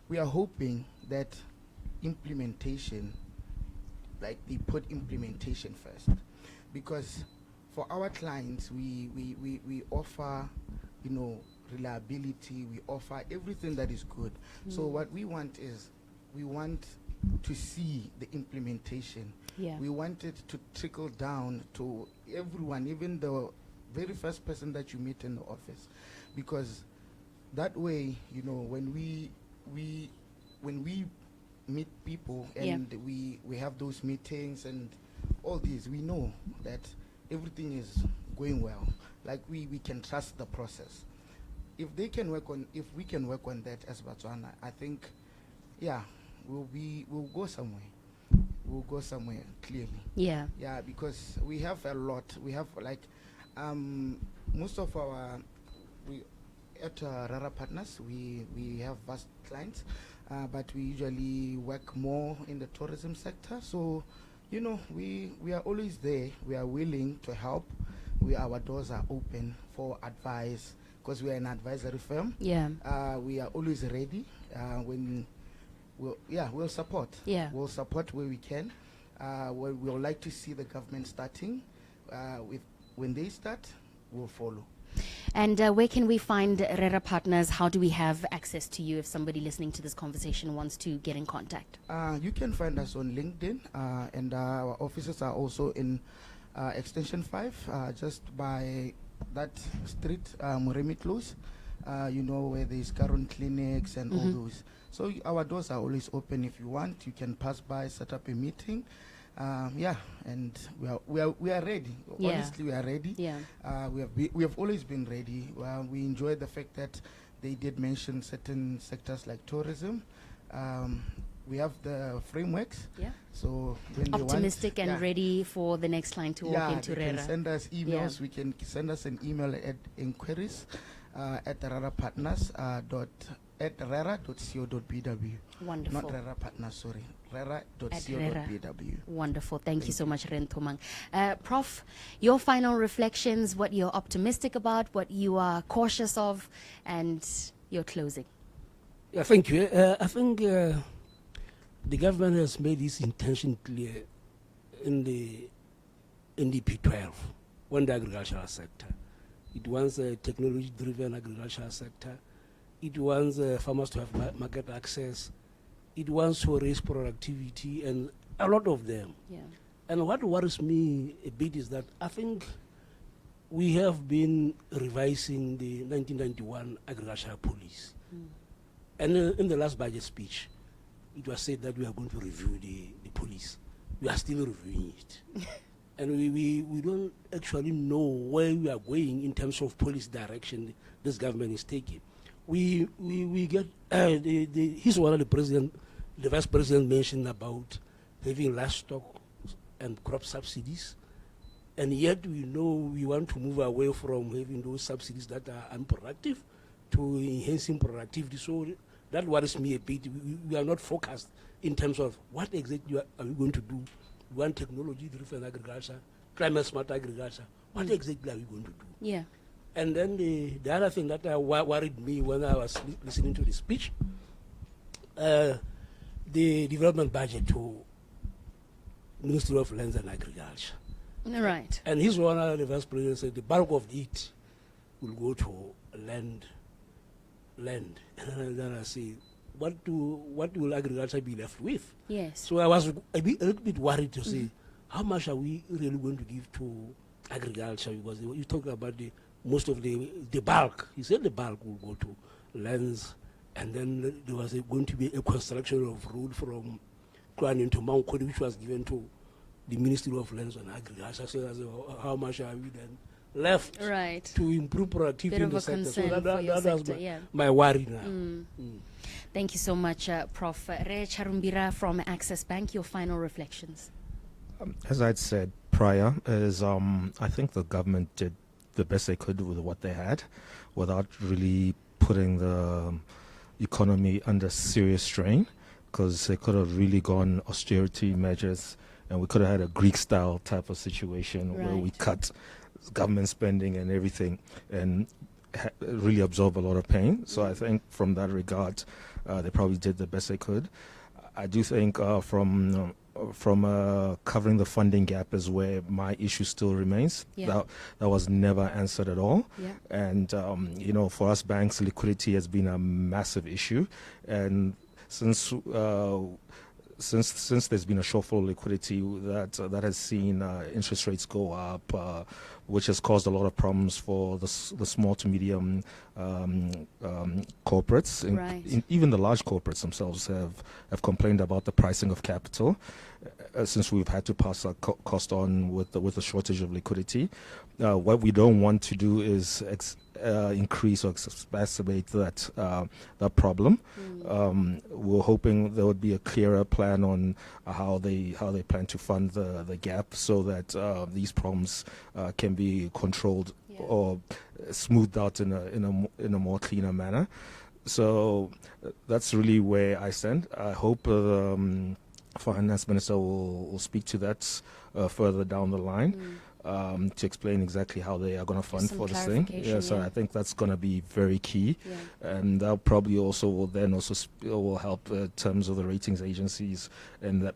we are hoping that implementation, like they put implementation first, because for our clients we offer, reliability. We offer everything that is good. So what we want is, we want to see the implementation. Yeah. We want it to trickle down to everyone, even the very first person that you meet in the office, because that way, when we meet people and we have those meetings and all these, we know that everything is going well. Like we can trust the process. If we can work on that as Botswana, I think, we'll go somewhere. We'll go somewhere clearly. Yeah. Yeah, because we have a lot. We have most of our at Rara Partners, we have vast clients, but we usually work more in the tourism sector. So, we are always there. We are willing to help. Our doors are open for advice, because we are an advisory firm. Yeah. We are always ready we'll support. Yeah. We'll support where we can. We'll like to see the government starting. When they start, we'll follow. And where can we find Rera Partners? How do we have access to you if somebody listening to this conversation wants to get in contact? You can find us on LinkedIn, and our offices are also in Extension 5, just by that street, Muremi Close, where there's current clinics and all those. So our doors are always open. If you want, you can pass by, set up a meeting. And we are ready. Yeah. Honestly, we are ready. Yeah. We have always been ready. We enjoy the fact that they did mention certain sectors like tourism. We have the frameworks. Yeah. So when optimistic they want, and ready for the next client to walk into they Rera. can send us emails. We can send us an email at inquiries at rerapartners@rera.co.bw. Wonderful. Not Rera Partners, sorry. Rera.co.bw. Wonderful. Thank you so much, Rentomang. Prof, your final reflections, what you're optimistic about, what you are cautious of, and your closing. Yeah, thank you. I think the government has made its intention clear in the NDP-12 on the agricultural sector. It wants a technology-driven agricultural sector. It wants farmers to have market access. It wants to raise productivity, and a lot of them. Yeah. And what worries me a bit is that I think we have been revising the 1991 agricultural policy. And in the last budget speech, it was said that we are going to review the police. We are still reviewing it. And we don't actually know where we are going in terms of policy direction this government is taking. We get he's one of the vice president mentioned about having livestock and crop subsidies, and yet we know we want to move away from having those subsidies that are unproductive to enhancing productivity. So that worries me a bit. We are not focused in terms of what exactly are we going to do. We want technology-driven agriculture, climate-smart agriculture. What exactly are we going to do? Yeah. And then the other thing that worried me when I was listening to the speech, the development budget to Ministry of Lands and Agriculture. Right. And his one of the vice president said the bulk of it will go to land. And then I say, what will agriculture be left with? Yes. So I was a little bit worried to say, how much are we really going to give to agriculture? Because you talk about most of the bulk. He said the bulk will go to lands, and then there was going to be a construction of road from Kwan to Mount Kodi, which was given to the Ministry of Lands and Agriculture. So I said, how much are we then left to improve productivity in the sector? So that was my worry now. Thank you so much, Prof. Re Charumbira from Access Bank. Your final reflections. As I'd said prior, I think the government did the best they could with what they had, without really putting the economy under serious strain. because they could have really gone austerity measures, and we could have had a Greek-style type of situation where we Right. cut government spending and everything, and really absorb a lot of pain. So I think from that regard, they probably did the best they could. I do think from covering the funding gap is where my issue still remains. Yeah. That was never answered at all. Yeah. And for us banks, liquidity has been a massive issue, and since there's been a shortfall of liquidity, that has seen interest rates go up, which has caused a lot of problems for the small to medium corporates. Right. Even the large corporates themselves have complained about the pricing of capital, since we've had to pass our cost on with the shortage of liquidity. What we don't want to do is increase or exacerbate that problem. We're hoping there would be a clearer plan on how they plan to fund the gap, so that these problems can be controlled or smoothed out in a more cleaner manner. So that's really where I stand. I hope Finance Minister will speak to that further down the line. To explain exactly how they are going to fund some for this thing. clarification, So yeah. I think that's going to be very key, Yeah. and that probably also will help in terms of the ratings agencies and that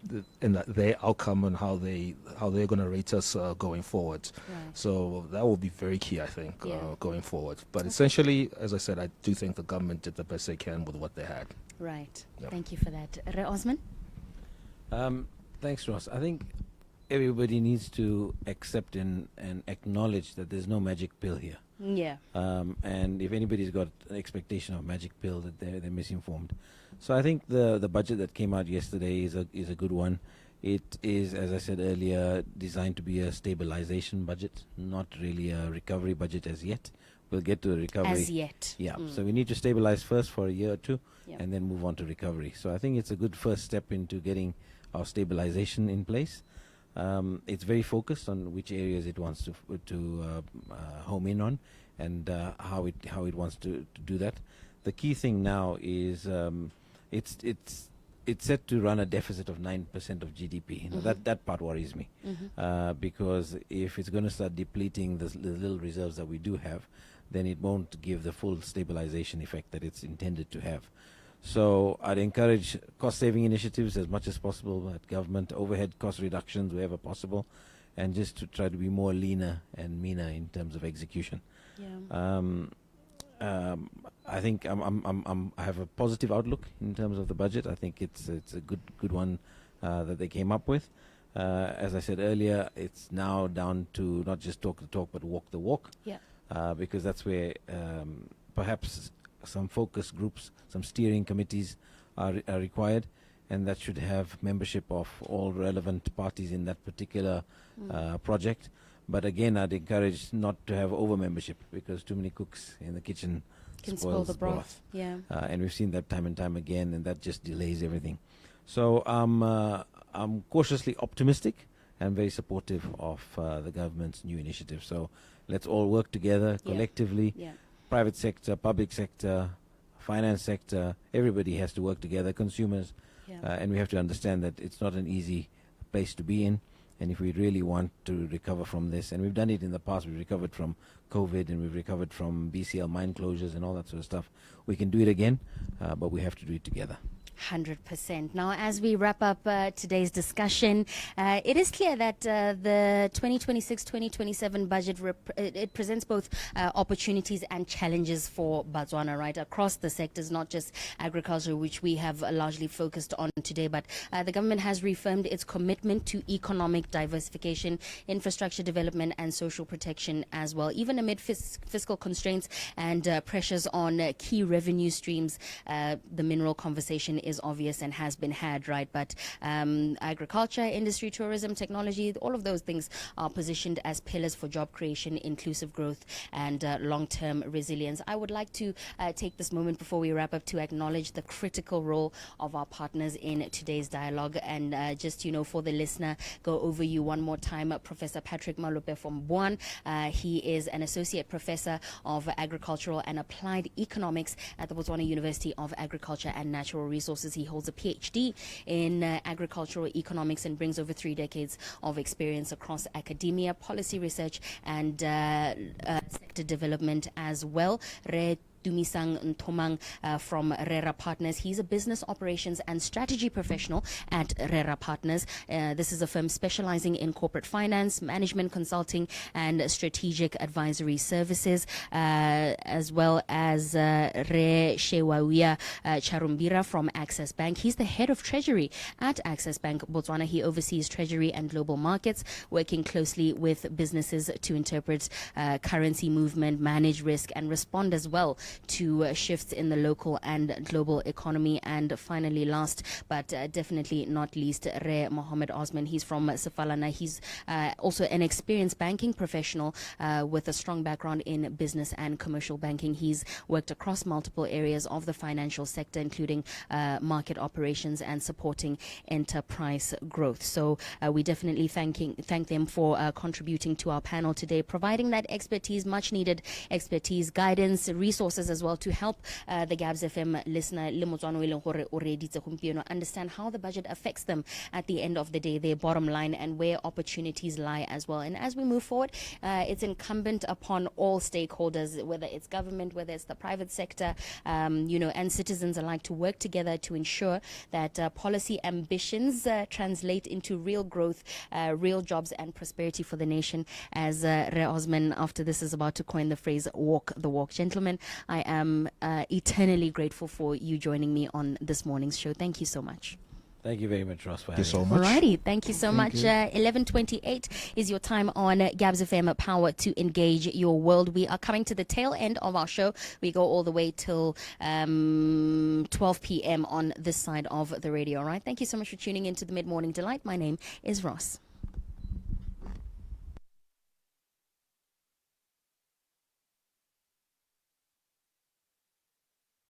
their outcome and how they're going to rate us going forward. Right. So that will be very key, I think, Yeah. going forward. But essentially, as I said, I do think the government did the best they can with what they had. Right. Yep. Thank you for that. Re Osman? Thanks, Ross. I think everybody needs to accept and acknowledge that there's no magic pill here. Yeah. And if anybody's got an expectation of magic pill, that they're misinformed. So I think the budget that came out yesterday is a good one. It is, as I said earlier, designed to be a stabilization budget, not really a recovery budget as yet. We'll get to the recovery. As yet. Yeah. So we need to stabilize first for a year or two, Yeah. and then move on to recovery. So I think it's a good first step into getting our stabilization in place. It's very focused on which areas it wants to home in on, and how it wants to do that. The key thing now is it's set to run a deficit of 9% of GDP. Now that part worries me, because if it's going to start depleting the little reserves that we do have, then it won't give the full stabilization effect that it's intended to have. So I'd encourage cost-saving initiatives as much as possible at government, overhead cost reductions wherever possible, and just to try to be more leaner and meaner in terms of execution. Yeah. I think I have a positive outlook in terms of the budget. I think it's a good one that they came up with. As I said earlier, it's now down to not just talk the talk but walk the walk. Yeah. Because that's where perhaps some focus groups, some steering committees are required, and that should have membership of all relevant parties in that particular project. But again, I'd encourage not to have over membership, because too many cooks in the kitchen Can spoil the broth. Yeah. and we've seen that time and time again, and that just delays everything. So I'm cautiously optimistic and very supportive of the government's new initiative. So let's all work together collectively. Yeah. Private sector, public sector, finance sector, everybody has to work together, consumers, Yeah. and we have to understand that it's not an easy place to be in. And if we really want to recover from this, and we've done it in the past, we've recovered from COVID and we've recovered from BCL mine closures and all that sort of stuff, we can do it again, but we have to do it together. 100%. Now, as we wrap up today's discussion, it is clear that the 2026-2027 budget it presents both opportunities and challenges for Botswana, right, across the sectors, not just agriculture, which we have largely focused on today, but the government has reaffirmed its commitment to economic diversification, infrastructure development, and social protection as well. Even amid fiscal constraints and pressures on key revenue streams, the mineral conversation is obvious and has been had, right? But agriculture, industry, tourism, technology, all of those things are positioned as pillars for job creation, inclusive growth, and long-term resilience. I would like to take this moment before we wrap up to acknowledge the critical role of our partners in today's dialogue. And just, for the listener, go over you one more time, Professor Patrick Malope from Buan. He is an associate professor of agricultural and applied economics at the Botswana University of Agriculture and Natural Resources. Resources. He holds a PhD in agricultural economics and brings over 3 decades of experience across academia, policy research, and sector development as well. Dumisang Ntomang from Rera Partners. He's a business operations and strategy professional at Rera Partners. This is a firm specializing in corporate finance, management consulting, and strategic advisory services, as well as Re Shewawia Charumbira from Access Bank. He's the head of treasury at Access Bank Botswana. He oversees treasury and global markets, working closely with businesses to interpret currency movement, manage risk, and respond as well to shifts in the local and global economy. And finally, last but definitely not least, Re Mohammed Osman. He's from Sefalana. He's also an experienced banking professional with a strong background in business and commercial banking. He's worked across multiple areas of the financial sector, including market operations and supporting enterprise growth. So we definitely thank them for contributing to our panel today, providing that expertise, much needed expertise, guidance, resources as well to help the Gabz-FM listener understand how the budget affects them at the end of the day, their bottom line, and where opportunities lie as well. And as we move forward, it's incumbent upon all stakeholders, whether it's government, whether it's the private sector, and citizens alike, to work together to ensure that policy ambitions translate into real growth, real jobs, and prosperity for the nation, as Re Osman after this is about to coin the phrase walk the walk. Gentlemen, I am eternally grateful for you joining me on this morning's show. Thank you so much. Thank you very much, Ross, for Thank you so having us. much. Alrighty, thank you so much. you. 11:28 is your time on Gabz-FM Power to Engage Your World. We are coming to the tail end of our show. We go all the way till 12 p.m. on this side of the radio. All right, thank you so much for tuning into the Mid Morning Delight. My name is Ross.